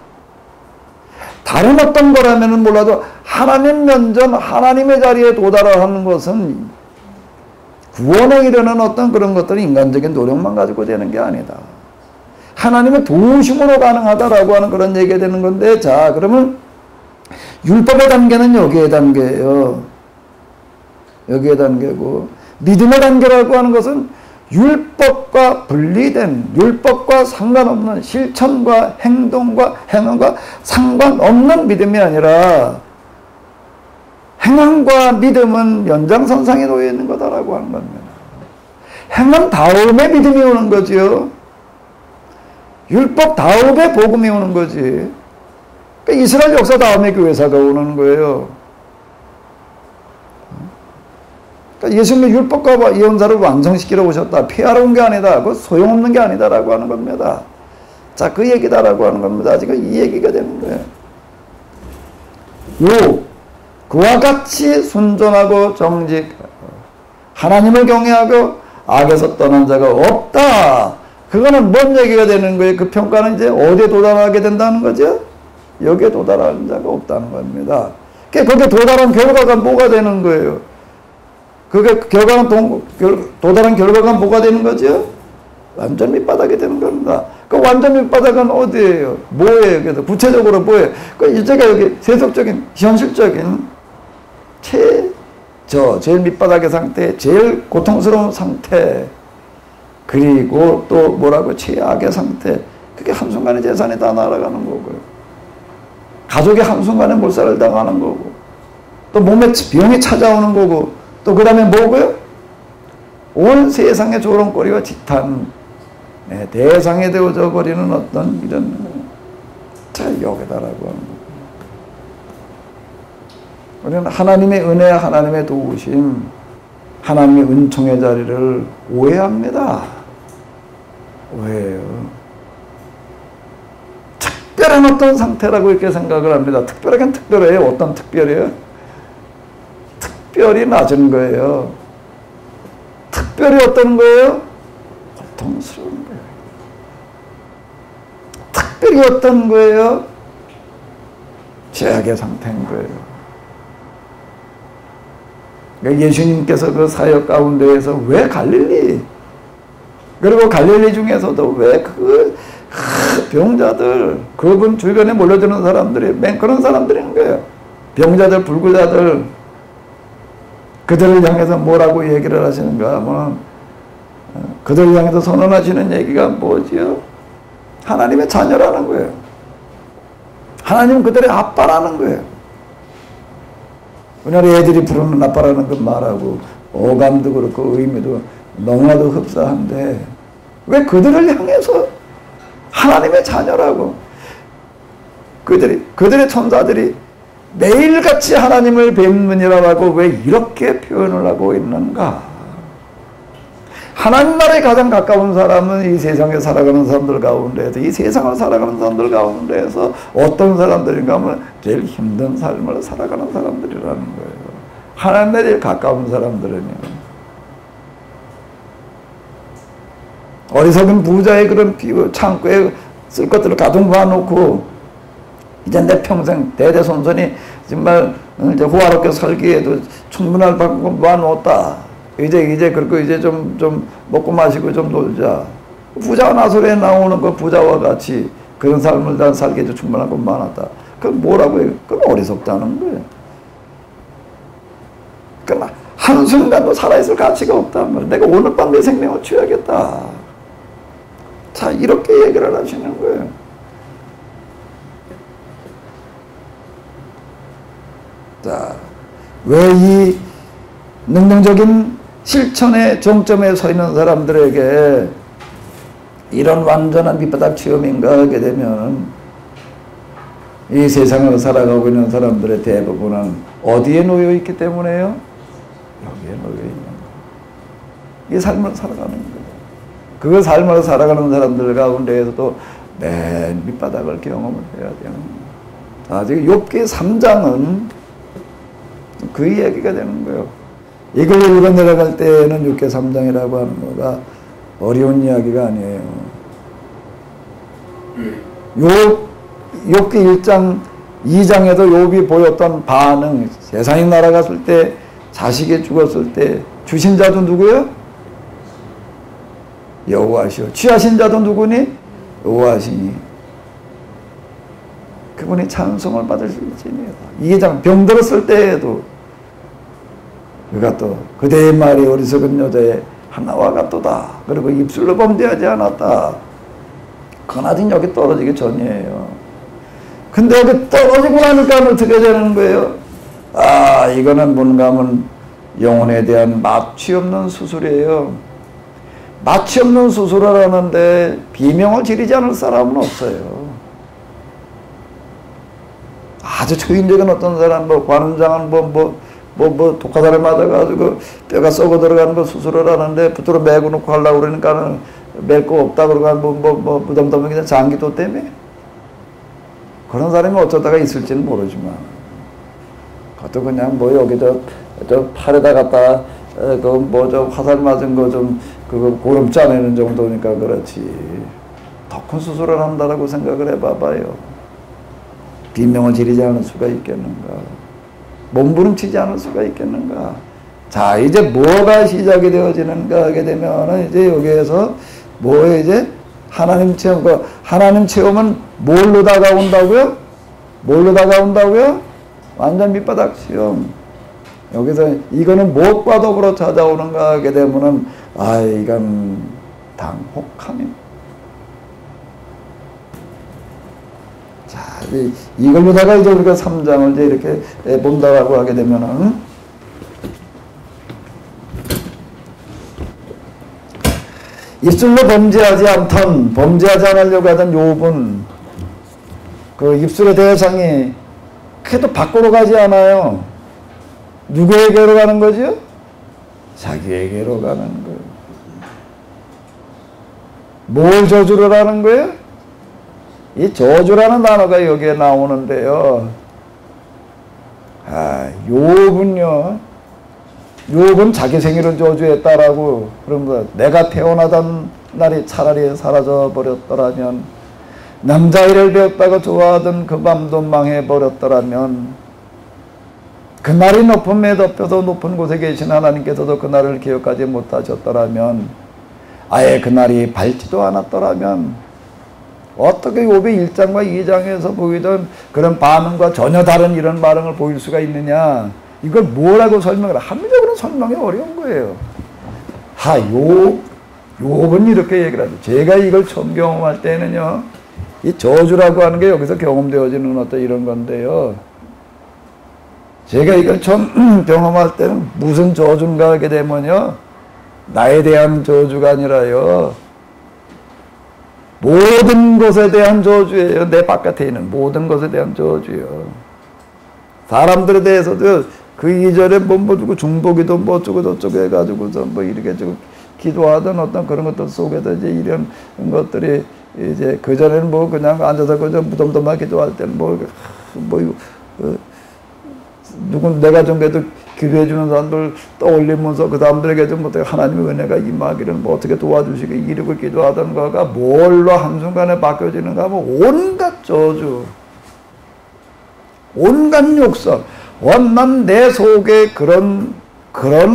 다른 어떤 거라면은 몰라도 하나님 면전, 하나님의 자리에 도달하는 것은 구원에 이르는 어떤 그런 것들은 인간적인 노력만 가지고 되는 게 아니다. 하나님의 도우심으로 가능하다라고 하는 그런 얘기가 되는 건데, 자, 그러면 율법의 단계는 여기에 단계예요. 여기에 단계고, 믿음의 단계라고 하는 것은 율법과 분리된, 율법과 상관없는 실천과 행동과 행함과 상관없는 믿음이 아니라 행함과 믿음은 연장선상에 놓여 있는 거다라고 하는 겁니다. 행함 다음에 믿음이 오는 거지요. 율법 다음에 복음이 오는 거지. 그러니까 이스라엘 역사 다음에 교회사가 오는 거예요. 그러니까 예수님은 율법과 예언자를 완성시키러 오셨다. 폐하러 온 게 아니다. 그거 소용없는 게 아니다라고 하는 겁니다. 자, 그 얘기다라고 하는 겁니다. 지금 이 얘기가 되는 거예요. 그와 같이 순전하고 정직하고 하나님을 경외하고 악에서 떠난 자가 없다. 그거는 뭔 얘기가 되는 거예요? 그 평가는 이제 어디에 도달하게 된다는 거죠? 여기에 도달하는 자가 없다는 겁니다. 거기에 도달한 결과가 뭐가 되는 거예요? 그게 도달한 결과가 뭐가 되는 거죠? 완전 밑바닥이 되는 겁니다. 그 완전 밑바닥은 어디예요? 뭐예요? 그래서 구체적으로 뭐예요? 그 제가 여기 세속적인, 현실적인 제일 밑바닥의 상태, 제일 고통스러운 상태, 그리고 또 뭐라고 최악의 상태, 그게 한순간에 재산이 다 날아가는 거고요. 가족이 한순간에 몰살을 당하는 거고, 또 몸에 병이 찾아오는 거고, 또 그 다음에 뭐고요? 온 세상의 조롱거리와 지탄, 대상이 되어져 버리는 어떤 이런, 자, 여기다라고 하는 거고. 우리는 하나님의 은혜, 하나님의 도우심, 하나님의 은총의 자리를 오해합니다. 오해해요. 특별한 어떤 상태라고 이렇게 생각을 합니다. 특별하긴 특별해요. 어떤 특별해요? 특별히 낮은 거예요. 특별히 어떤 거예요? 고통스러운 거예요. 특별히 어떤 거예요? 죄악의 상태인 거예요. 예수님께서 그 사역 가운데에서 왜 갈릴리, 그리고 갈릴리 중에서도 왜 그 병자들, 그분 주변에 몰려드는 사람들이 맨 그런 사람들인 거예요. 병자들, 불구자들, 그들을 향해서 뭐라고 얘기를 하시는가 하면, 그들을 향해서 선언하시는 얘기가 뭐지요? 하나님의 자녀라는 거예요. 하나님은 그들의 아빠라는 거예요. 우리나라 애들이 부르는 아빠라는 그 말하고 어감도 그렇고 의미도 너무나도 흡사한데, 왜 그들을 향해서 하나님의 자녀라고, 그들의 천사들이 매일같이 하나님을 뵙느니라고 왜 이렇게 표현을 하고 있는가? 하나님 나라에 가장 가까운 사람은 이 세상에 살아가는 사람들 가운데에서, 이 세상을 살아가는 사람들 가운데에서 어떤 사람들인가 하면 제일 힘든 삶을 살아가는 사람들이라는 거예요. 하나님 나라에 가까운 사람들은요. 어리석은 부자의 그런 창고에 쓸 것들을 가득 모아놓고, 이제 내 평생 대대손손이 정말 이제 호화롭게 살기에도 충분할 만큼 모아놓았다. 이제 그리고 이제 좀 먹고 마시고 좀 놀자. 부자가 나소리에 나오는 그 부자와 같이 그런 삶을 다 살기에도 충분한 것 많았다. 그럼 뭐라고 해요? 그건 어리석다는 거예요. 그러나 한순간도 살아있을 가치가 없단 말이에요. 내가 오늘 밤 내 생명을 취하겠다. 자, 이렇게 얘기를 하시는 거예요. 자, 왜 이 능동적인 실천의 정점에 서 있는 사람들에게 이런 완전한 밑바닥 체험인가 하게 되면, 이 세상을 살아가고 있는 사람들의 대부분은 어디에 놓여 있기 때문에요? 여기에 놓여 있는 거예요. 이 삶을 살아가는 거예요. 그 삶을 살아가는 사람들 가운데에서도 맨 밑바닥을 경험을 해야 되는 거예요. 자, 지금 욥기 3장은 그 이야기가 되는 거예요. 이걸 읽어 내려갈 때는 6개 3장이라고 하는 거가 어려운 이야기가 아니에요. 욥기 1장 2장에도 욥이 보였던 반응, 세상이 날아갔을 때, 자식이 죽었을 때 주신 자도 누구예요? 여호와시오. 취하신 자도 누구니? 여호와시니. 그분이 찬송을 받으실지니라. 2장 병 들었을 때에도 그가 또 그대의 말이 어리석은 여자의 하나와 같도다. 그리고 입술로 범죄하지 않았다. 그건 아직 여기 떨어지기 전이에요. 근데 여기 떨어지고 나니까 어떻게 되는 거예요? 아, 이거는 뭔가 하면 영혼에 대한 마취 없는 수술이에요. 마취 없는 수술을 하는데 비명을 지르지 않을 사람은 없어요. 아주 초인적인 어떤 사람, 관원장은 독화살에 맞아가지고 뼈가 썩어 들어가는 거 수술을 하는데 붙들어 매고 놓고 하려고 그러니까는 맬 거 없다 그러고 무덤덤하게 그냥 장기도 때문에. 그런 사람이 어쩌다가 있을지는 모르지만, 그것도 그냥 여기 저 팔에다 갖다 화살 맞은 거 그거 고름 짜내는 정도니까 그렇지. 더 큰 수술을 한다라고 생각을 해봐봐요. 비명을 지르지 않을 수가 있겠는가? 몸부림치지 않을 수가 있겠는가? 자, 이제 뭐가 시작이 되어지는가 하게 되면은 이제 여기에서 뭐에 이제 하나님 체험, 하나님 체험은 뭘로 다가온다고요? 뭘로 다가온다고요? 완전 밑바닥 체험. 여기서 이거는 무엇과 더불어 찾아오는가 하게 되면은 이건 당혹함입니다. 자, 이걸 보다가 이제 우리가 3장을 이제 이렇게 본다라고 하게 되면은 입술로 범죄하지 않으려고 하던 욥은 그 입술의 대상이 그래도 밖으로 가지 않아요. 누구에게로 가는 거죠? 자기에게로 가는 거예요. 뭘 저주를 하는 거예요? 이 저주라는 단어가 여기에 나오는데요. 욥은 자기 생일을 저주했다라고 그런 내가 태어나던 날이 차라리 사라져 버렸더라면, 남자일을 배웠다가 좋아하던 그 밤도 망해버렸더라면, 그날이 높음에 덮여서 높은 곳에 계신 하나님께서도 그날을 기억하지 못하셨더라면, 아예 그날이 밝지도 않았더라면, 어떻게 욥의 1장과 2장에서 보이던 그런 반응과 전혀 다른 이런 반응을 보일 수가 있느냐. 이걸 뭐라고 설명을, 합리적으로 설명이 어려운 거예요. 욥은 이렇게 얘기를 하죠. 제가 이걸 처음 경험할 때는요, 이 저주라고 하는 게 여기서 경험되어지는 어떤 이런 건데요. 제가 이걸 처음 경험할 때는 무슨 저주인가 하게 되면요, 나에 대한 저주가 아니라요, 모든 것에 대한 저주예요. 내 바깥에 있는 모든 것에 대한 저주예요. 사람들에 대해서도 그 이전에 누구 중보기도 어쩌고 저쩌고 해가지고서 이렇게 좀 기도하던 어떤 그런 것들 속에서 이제 이런 것들이 이제 그전에는 그냥 앉아서 그저 무덤덤하게 기도할 때는 누군 내가 좀 그래도 기도해주는 사람들 떠올리면서 그 사람들에게 좀 어떻게 하나님의 은혜가 임하기를 어떻게 도와주시기 이르고 기도하던 거가 뭘로 한순간에 바뀌어지는가 하면 온갖 저주, 온갖 욕설, 원난 내 속에 그런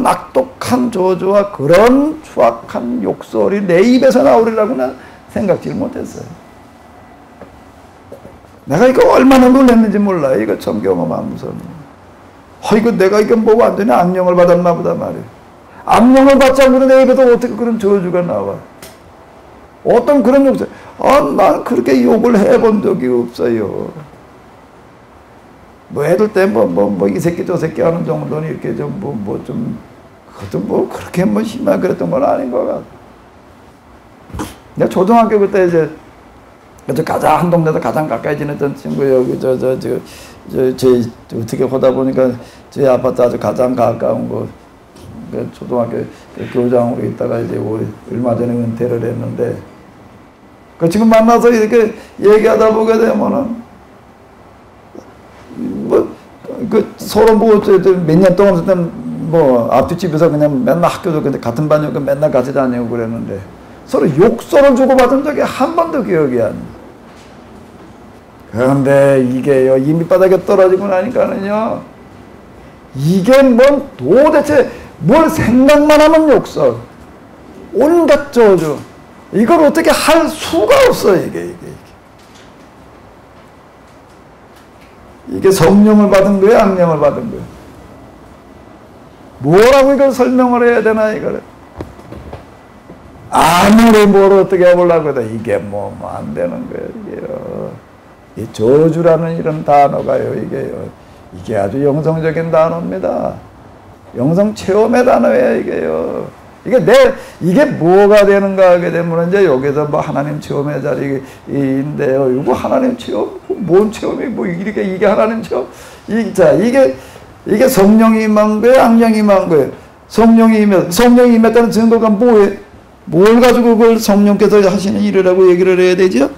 악독한 저주와 그런 추악한 욕설이 내 입에서 나오리라고는 생각지 못했어요. 내가 이거 얼마나 놀랐는지 몰라요. 이거 처음 경험하면서. 이거 내가 이거 완전히 악령을 받았나 보다 말이에요. 악령을 받지 않고도 내 입에서 어떻게 그런 저주가 나와. 어떤 그런 욕설. 난 그렇게 욕을 해본 적이 없어요. 애들 때 이 새끼 저 새끼 하는 정도는 이렇게 그것도 그렇게 심하게 그랬던 건 아닌 것 같아. 내가 초등학교 그때 이제 가장 한 동네에서 가장 가까이 지냈던 친구 여기 제 어떻게 하다 보니까 제 아파트 아주 가장 가까운 거 초등학교 교장으로 있다가 이제 얼마 전에 은퇴를 했는데 그 지금 만나서 이렇게 얘기하다 보게 되면은 서로 몇 년 동안 앞뒷집에서 그냥 맨날 학교도 근데 같은 반이니까 맨날 같이 다니고 그랬는데 서로 욕설을 주고받은 적이 한 번도 기억이 안 나요. 그런데 이게요, 이 밑바닥에 떨어지고 나니까는요, 이게 도대체 뭘 생각만 하면 욕설, 온갖 저주, 이걸 어떻게 할 수가 없어, 이게 성령을 받은 거예요, 악령을 받은 거예요? 뭐라고 이걸 설명을 해야 되나, 이걸. 아무리 뭘 어떻게 해보려고 해도 이게 안 되는 거예요, 이게요. 이 저주라는 이런 단어가요, 이게 아주 영성적인 단어입니다. 영성 체험의 단어예요, 이게요. 이게 뭐가 되는가 하게 되면 이제 여기서 하나님 체험의 자리인데요. 이거 하나님 체험? 뭔 체험이 이게 하나님 체험? 이게 성령이 임한 거예요, 악령이 임한 거예요? 성령이 임했다는 증거가 뭐예요? 뭘 가지고 그걸 성령께서 하시는 일이라고 얘기를 해야 되죠?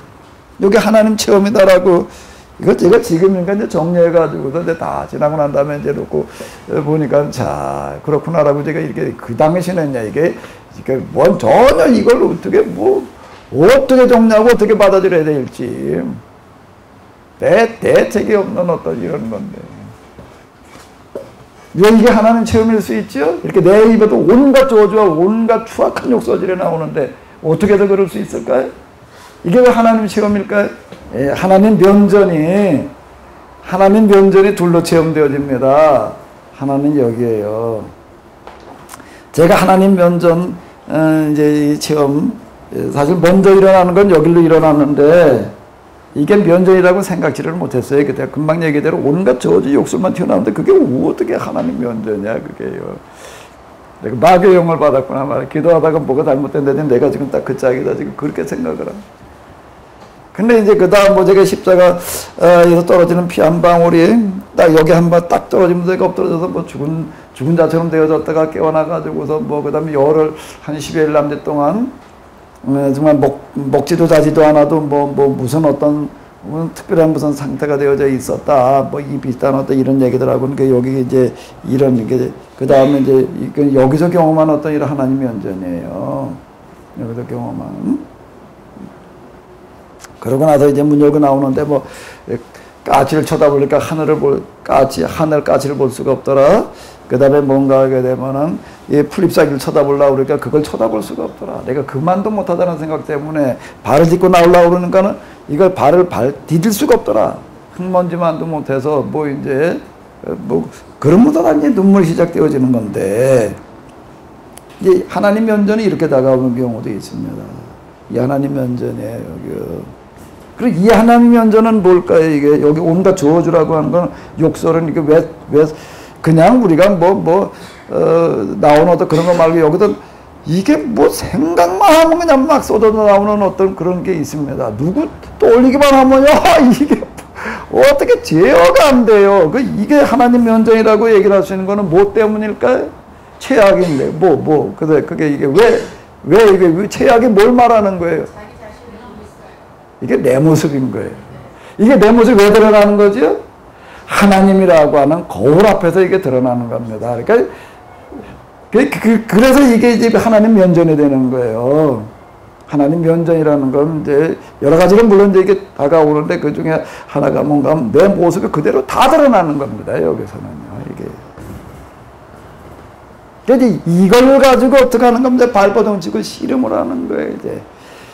여기 하나님 체험이다라고, 이거 제가 지금 이제 정리해가지고서 이제 다 지나고 난 다음에 이제 놓고 보니까, 자, 그렇구나라고 제가 이렇게 그 당시는 이게 전혀 이걸 어떻게 정리하고 어떻게 받아들여야 될지 대책이 없는 어떤 이런 건데. 왜 이게 하나님 체험일 수 있죠? 이렇게 내 입에도 온갖 저주와 온갖 추악한 욕설이 나오는데 어떻게 해서 그럴 수 있을까요? 이게 왜 하나님 체험일까요? 예, 하나님 면전이 둘로 체험되어집니다. 하나님 여기에요. 제가 하나님 면전 이제 이 체험 사실 먼저 일어나는 건 여기로 일어났는데 이게 면전이라고 생각지를 못했어요. 그때 금방 얘기대로 온갖 저주 욕설만 튀어나오는데 그게 어떻게 하나님 면전이야 그게요. 내가 마귀의 영을 받았구나 말이야. 기도하다가 뭐가 잘못된다니 내가 지금 딱 그 짝이다 지금 그렇게 생각을 하고. 근데 이제 그 다음 뭐 제가 십자가에서 떨어지는 피 한 방울이 딱 여기 한 방 딱 떨어지면 내가 엎드려져서 뭐 죽은 자처럼 되어졌다가 깨어나가지고서 뭐 그 다음에 열흘 한 10여일 남짓 동안 정말 먹지도 자지도 않아도 뭐 무슨 어떤 특별한 무슨 상태가 되어져 있었다. 뭐 이 비슷한 어떤 이런 얘기들하고는 그 여기 이제 이런 게 그 다음에 이제 여기서 경험한 어떤 이런 하나님의 연전이에요. 여기서 경험한. 그러고 나서 이제 문 열고 나오는데 뭐 까치를 쳐다보니까 하늘 까치를 볼 수가 없더라. 그 다음에 뭔가 하게 되면은 이 풀잎사기를 쳐다보려고 그러니까 그걸 쳐다볼 수가 없더라. 내가 그만도 못하다는 생각 때문에 발을 딛고 나오려고 그러니까는 이걸 발을 디딜 수가 없더라. 흙먼지만도 못해서 뭐 이제 뭐 그러면서 이제 눈물이 시작되어지는 건데 이제 하나님 면전이 이렇게 다가오는 경우도 있습니다. 이 하나님 면전이에요. 여기. 그리고 이 하나님 면전은 뭘까요? 이게 여기 온갖 저주라고 하는 건 욕설은 이게 왜 그냥 우리가 나오는 어떤 그런 거 말고 여기도 이게 뭐 생각만 하면 그냥 막 쏟아져 나오는 어떤 그런 게 있습니다. 누구 떠올리기만 하면요 이게 어떻게 제어가 안 돼요. 이게 하나님 면전이라고 얘기를 할 수 있는 거는 뭐 때문일까요? 최악인데 그게 이게 왜 이게 최악이 뭘 말하는 거예요? 이게 내 모습인 거예요. 이게 내 모습이 왜 드러나는 거죠? 하나님이라고 하는 거울 앞에서 이게 드러나는 겁니다. 그러니까 그래서 이게 이제 하나님 면전이 되는 거예요. 하나님 면전이라는 건 이제 여러 가지가 물론 이제 이게 다가오는데 그 중에 하나가 뭔가 내 모습이 그대로 다 드러나는 겁니다. 여기서는요. 이게. 그래서 이걸 가지고 어떻게 하는 겁니까? 발버둥 치고 씨름을 하는 거예요. 이제.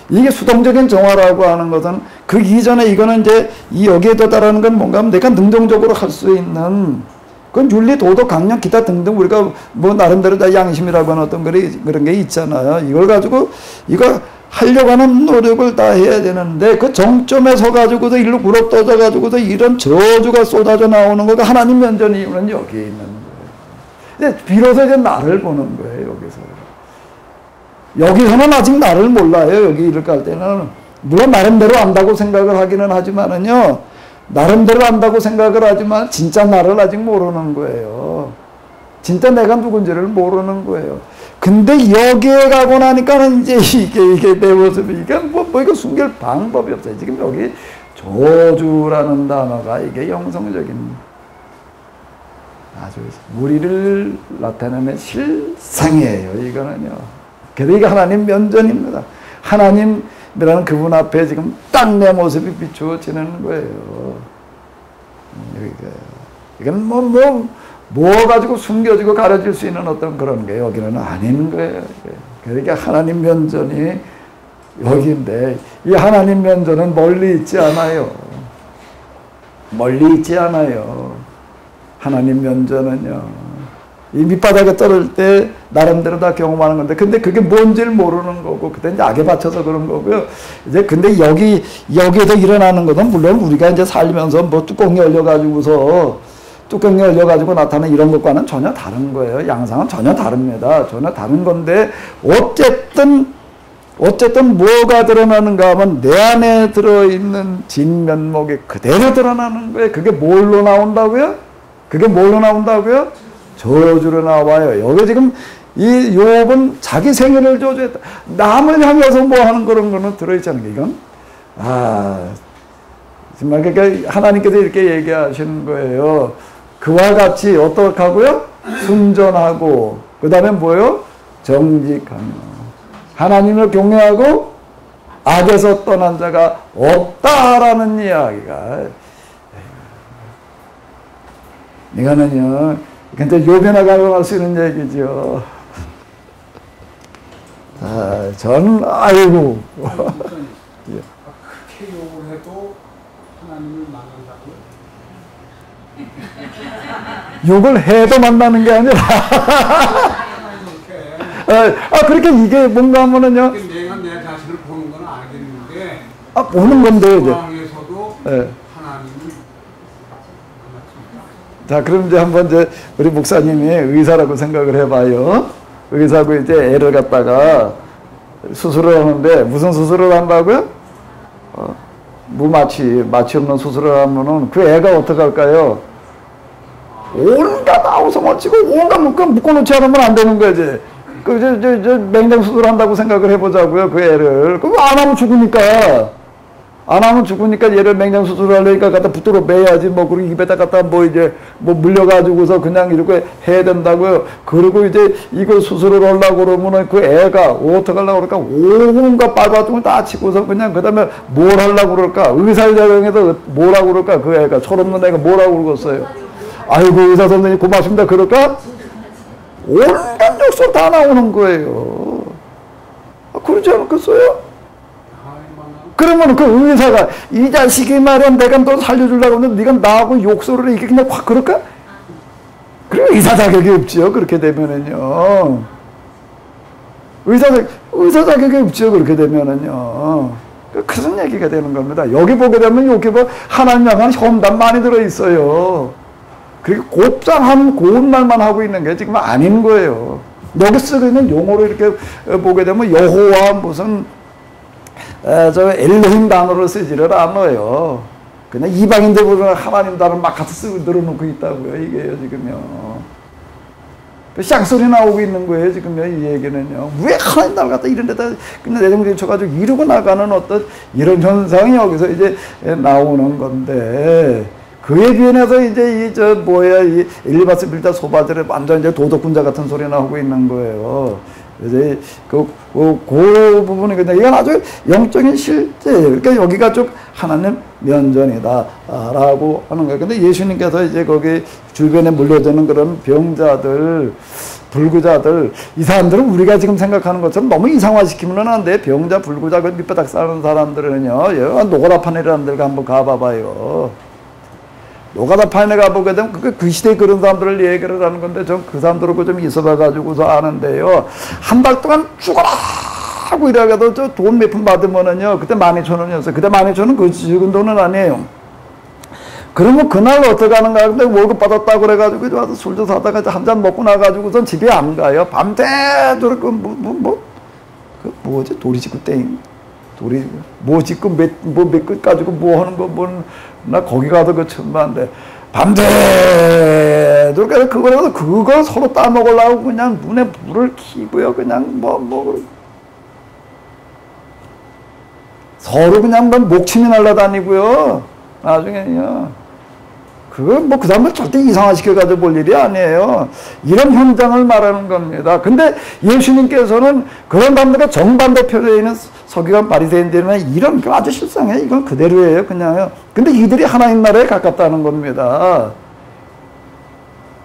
이게 수동적인 정화라고 하는 것은 그 이전에 이거는 이제 여기에 도달하는 건 뭔가 하면 내가 능동적으로 할 수 있는 그건 윤리, 도덕, 강령, 기타 등등 우리가 뭐 나름대로 다 양심이라고 하는 어떤 그런 게 있잖아요. 이걸 가지고 이거 하려고 하는 노력을 다 해야 되는데 그 정점에 서 가지고도 일로 굴러 떠져 가지고도 이런 저주가 쏟아져 나오는 거가 하나님 면전이 이유는 여기에 있는 거예요. 이제 비로소 이제 나를 보는 거예요. 여기서는 아직 나를 몰라요. 여기 이렇게 할 때는 물론 나름대로 안다고 생각을 하기는 하지만은요. 나름대로 안다고 생각을 하지만 진짜 나를 아직 모르는 거예요. 진짜 내가 누군지를 모르는 거예요. 근데 여기에 가고 나니까는 이제 이게 내 모습이 이게 뭐 이거 숨길 방법이 없어요. 지금 여기 저주라는 단어가 이게 영성적인 아주 무리를 나타내는 실상이에요. 이거는요. 그래서 이게 하나님 면전입니다. 하나님이라는 그분 앞에 지금 딱 내 모습이 비추어지는 거예요. 이건 뭐 가지고 숨겨지고 가려질 수 있는 어떤 그런 게 여기는 아닌 거예요. 그러니까 하나님 면전이 여기인데 이 하나님 면전은 멀리 있지 않아요. 멀리 있지 않아요. 하나님 면전은요. 이 밑바닥에 떨어질 때 나름대로 다 경험하는 건데 근데 그게 뭔지를 모르는 거고 그때 이제 악에 받쳐서 그런 거고요. 이제 근데 여기에서 일어나는 것은 물론 우리가 이제 살면서 뭐 뚜껑이 열려가지고 나타나는 이런 것과는 전혀 다른 거예요. 양상은 전혀 다릅니다. 전혀 다른 건데 어쨌든 뭐가 드러나는가 하면 내 안에 들어있는 진면목이 그대로 드러나는 거예요. 그게 뭘로 나온다고요? 저주로 나와요. 여기 지금 이 욥은 자기 생애를 저주했다. 남을 향해서 뭐 하는 그런 거는 들어있지 않은 게 이건 정말 그러니까 하나님께서 이렇게 얘기하시는 거예요. 그와 같이 어떻게 하고요? 순전하고 그 다음에 뭐요? 정직하며 하나님을 경외하고 악에서 떠난 자가 없다라는 이야기가 이거는요 근데 요변에 가능할 수 있는 얘기죠. 아, 저는 아이고. 그렇게 욕을 해도 하나님을 만난다고요? 욕을 해도 만나는 게 아니라 그렇게 이게 뭔가 하면은요. 내가 내 자신을 보는 건 알겠는데 보는 건데 이제. 상황에서도 네. 하나님을 자, 그럼 이제 한번 이제 우리 목사님이 의사라고 생각을 해봐요. 의사고 이제 애를 갖다가 수술을 하는데 무슨 수술을 한다고요? 마취 없는 수술을 하면은 그 애가 어떻게 할까요? 온갖 아우성을 치고 온갖 묶어놓지 않으면 안 되는 거지. 저 맹장 수술한다고 생각을 해보자고요. 그 애를. 그거 안 하면 죽으니까. 안 하면 죽으니까 얘를 맹장 수술을 하려니까 갖다 붙들어 매야지. 그리고 입에다 갖다 물려가지고서 그냥 이렇게 해야 된다고요. 그리고 이제 이걸 수술을 하려고 그러면은 그 애가 어떻게 하려고 그럴까? 온갖 빨아가지고 다 치고서 그냥 그 다음에 뭘 하려고 그럴까? 의사자령에서 뭐라고 그럴까? 그 애가 철없는 애가 뭐라고 그러겠어요? 아이고, 의사 선생님 고맙습니다. 그럴까? 온갖 욕설 다 나오는 거예요. 그러지 않겠어요? 그러면 그 의사가 이 자식이 말이야 내가 너 살려주려고 하는데 네가 나하고 욕설을 이게 그냥 확 그럴까? 그래 의사 자격이 없지요. 그렇게 되면은요. 의사 자격이 없지요. 그렇게 되면은요. 그런 얘기가 되는 겁니다. 여기 보게 되면 여기 하나님 향한 험담 많이 들어있어요. 그리고 곱상한 고운 말만 하고 있는 게 지금 아닌 거예요. 여기 쓰고 있는 용어로 이렇게 보게 되면 여호와 무슨 저 엘로힘 단어를 쓰지를 않아요. 그냥 이방인들보다 하나님 단어를 막 같이 쓰고 늘어놓고 있다고요. 이게요 지금요. 쌍소리 나오고 있는 거예요 지금요. 이 얘기는요. 왜 하나님 나라 갖다 이런 데다 그냥 내정들이 쳐가지고 이러고 나가는 어떤 이런 현상이 여기서 이제 나오는 건데 그에 비해서 이제 이 엘리바스 빌다 소바들의 완전 이제 도덕군자 같은 소리 나오고 있는 거예요. 이제 그 부분이 그냥 이건 아주 영적인 실제예요. 그러니까 여기가 좀 하나님 면전이다라고 하는 거예요. 근데 예수님께서 이제 거기 주변에 물려드는 그런 병자들, 불구자들, 이 사람들은 우리가 지금 생각하는 것처럼 너무 이상화시키면 안 돼. 병자, 불구자, 그 밑바닥 사는 사람들은요, 노가다판이라는 데를 한번 가봐봐요. 노가다판에 가보게 되면 그 시대에 그런 사람들을 얘기를 하는 건데 전 그 사람들하고 좀 있어봐가지고서 아는데요. 한 달 동안 죽어라 하고 이래가도 저 돈 몇 푼 받으면은요. 그때 12,000원이었어요. 그때 12,000원 그 적은 돈은 아니에요. 그러면 그날 어떻게 하는가 근데 월급 받았다고 그래가지고 와서 술도 사다가 한 잔 먹고 나가지고선 집에 안 가요. 밤새도록 뭐지? 도리지구 땡. 뭐 짓고 몇 끝 가지고 뭐 하는 거 나 거기 가서 그 천만데 밤새도록 그걸 서로 따먹으려고 그냥 눈에 불을 켜고요. 그냥 서로 그냥 목침이 날라다니고요. 나중에요. 그건 그 사람을 절대 이상화시켜가지고 볼 일이 아니에요. 이런 현장을 말하는 겁니다. 근데 예수님께서는 그런 사람들과 정반대편에 있는 서기관 바리새인들은 이런 거 아주 실상해. 이건 그대로예요. 그냥요. 근데 이들이 하나님 나라에 가깝다는 겁니다.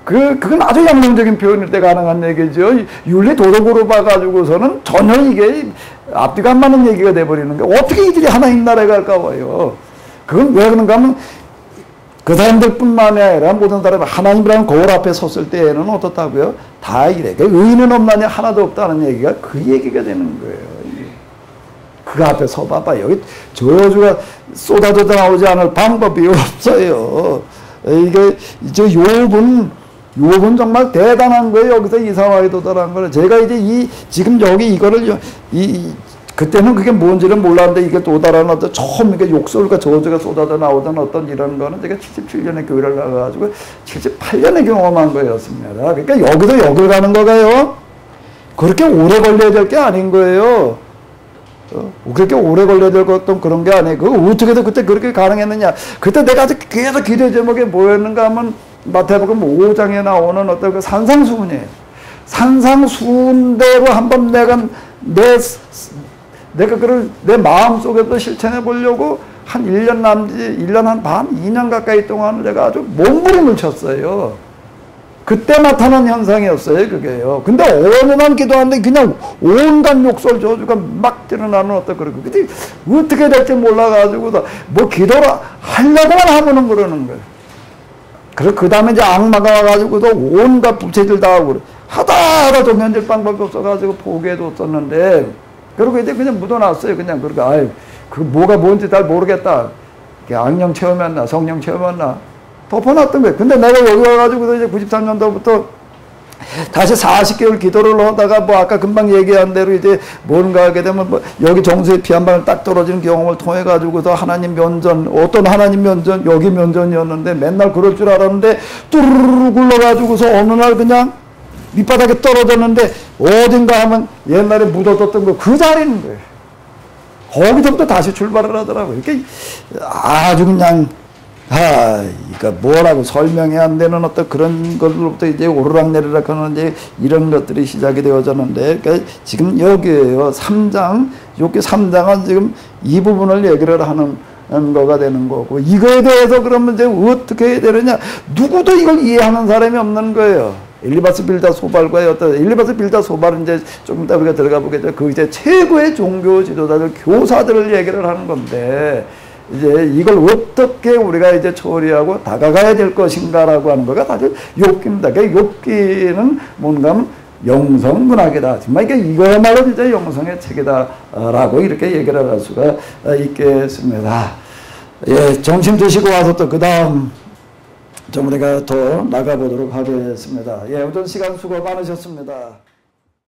그건 아주 양면적인 표현일 때 가능한 얘기죠. 윤리 도덕으로 봐가지고서는 전혀 이게 앞뒤가 안 맞는 얘기가 돼버리는 거예요. 어떻게 이들이 하나님 나라에 갈까봐요. 그건 왜 그런가 하면 그 사람들뿐만이 아니라 모든 사람이 하나님이라는 거울 앞에 섰을 때에는 어떻다고요? 다 이래. 의인은 없나니 하나도 없다는 얘기가 그 얘기가 되는 거예요. 그 앞에 서봐봐. 여기 저주가 쏟아져 나오지 않을 방법이 없어요. 이게 이제 욥은 정말 대단한 거예요. 여기서 이 상황에 도달한 거는 제가 이제 지금 여기 이거를 그때는 그게 뭔지를 몰랐는데 이게 도달한 어떤 처음 이게 욕설과 저주가 쏟아져 나오던 어떤 이런 거는 제가 77년에 교회를 나가가지고 78년에 경험한 거였습니다. 그러니까 여기서 여길 가는 거가요. 그렇게 오래 걸려야 될 게 아닌 거예요. 그렇게 오래 걸려야 될 어떤 그런 게 아니에요. 그거 어떻게 해서 그때 그렇게 가능했느냐. 그때 내가 아주 계속 기도 제목이 뭐였는가 하면 마태복음 5장에 나오는 어떤 그 산상수훈이에요. 산상수훈대로 한번 내가 그걸 내 마음속에서 실천해 보려고 한 1년 한 반, 2년 가까이 동안 내가 아주 몸부림을 쳤어요. 그때 나타난 현상이었어요, 그게요. 근데 어느 날 기도하는데 그냥 온갖 욕설 저주가 막 드러나는 어떤 그런 거. 근데 어떻게 될지 몰라가지고 뭐 기도를 하려고만 하면은 그러는 거예요. 그리고 그 다음에 이제 악마가 와가지고도 온갖 부채질 다 하고 그래. 하다 종현질 방법이 없어가지고 포기해뒀었는데, 그리고 이제 그냥 묻어놨어요. 그냥 그렇게, 아유, 그 뭐가 뭔지 잘 모르겠다. 악령 체험했나, 성령 체험했나. 덮어놨던 거예요. 근데 내가 여기 와가지고 이제 93년도부터 다시 40개월 기도를 하다가 뭐 아까 금방 얘기한 대로 이제 뭔가 하게 되면 뭐 여기 정수에 피 한 방울 딱 떨어지는 경험을 통해 가지고서 하나님 면전, 어떤 하나님 면전, 여기 면전이었는데 맨날 그럴 줄 알았는데 뚜루루루 굴러가지고서 어느 날 그냥 밑바닥에 떨어졌는데 어딘가 하면 옛날에 묻어뒀던 거 그 자리인 거예요. 거기서부터 다시 출발을 하더라고요. 이렇게 아주 그냥 그러니까 뭐라고 설명이 안 되는 어떤 그런 것로부터 이제 오르락내리락 하는 이제 이런 것들이 시작이 되어졌는데, 그러니까 지금 여기에요. 3장, 여기 3장은 지금 이 부분을 얘기를 하는 거가 되는 거고, 이거에 대해서 그러면 이제 어떻게 해야 되느냐? 누구도 이걸 이해하는 사람이 없는 거예요. 엘리바스 빌다 소발과의 어떤, 엘리바스 빌다 소발은 이제 조금 이따 우리가 들어가 보겠죠. 그 이제 최고의 종교 지도자들, 교사들을 얘기를 하는 건데, 이제 이걸 어떻게 우리가 이제 처리하고 다가가야 될 것인가라고 하는 거가 사실 욥기입니다. 그러니까 욥기는 뭔가 하면 영성 문학이다. 정말 이거야말로 진짜 영성의 책이다라고 이렇게 얘기를 할 수가 있겠습니다. 예, 점심 드시고 와서 또 그 다음 좀 우리가 더 나가보도록 하겠습니다. 예, 오늘 시간 수고 많으셨습니다.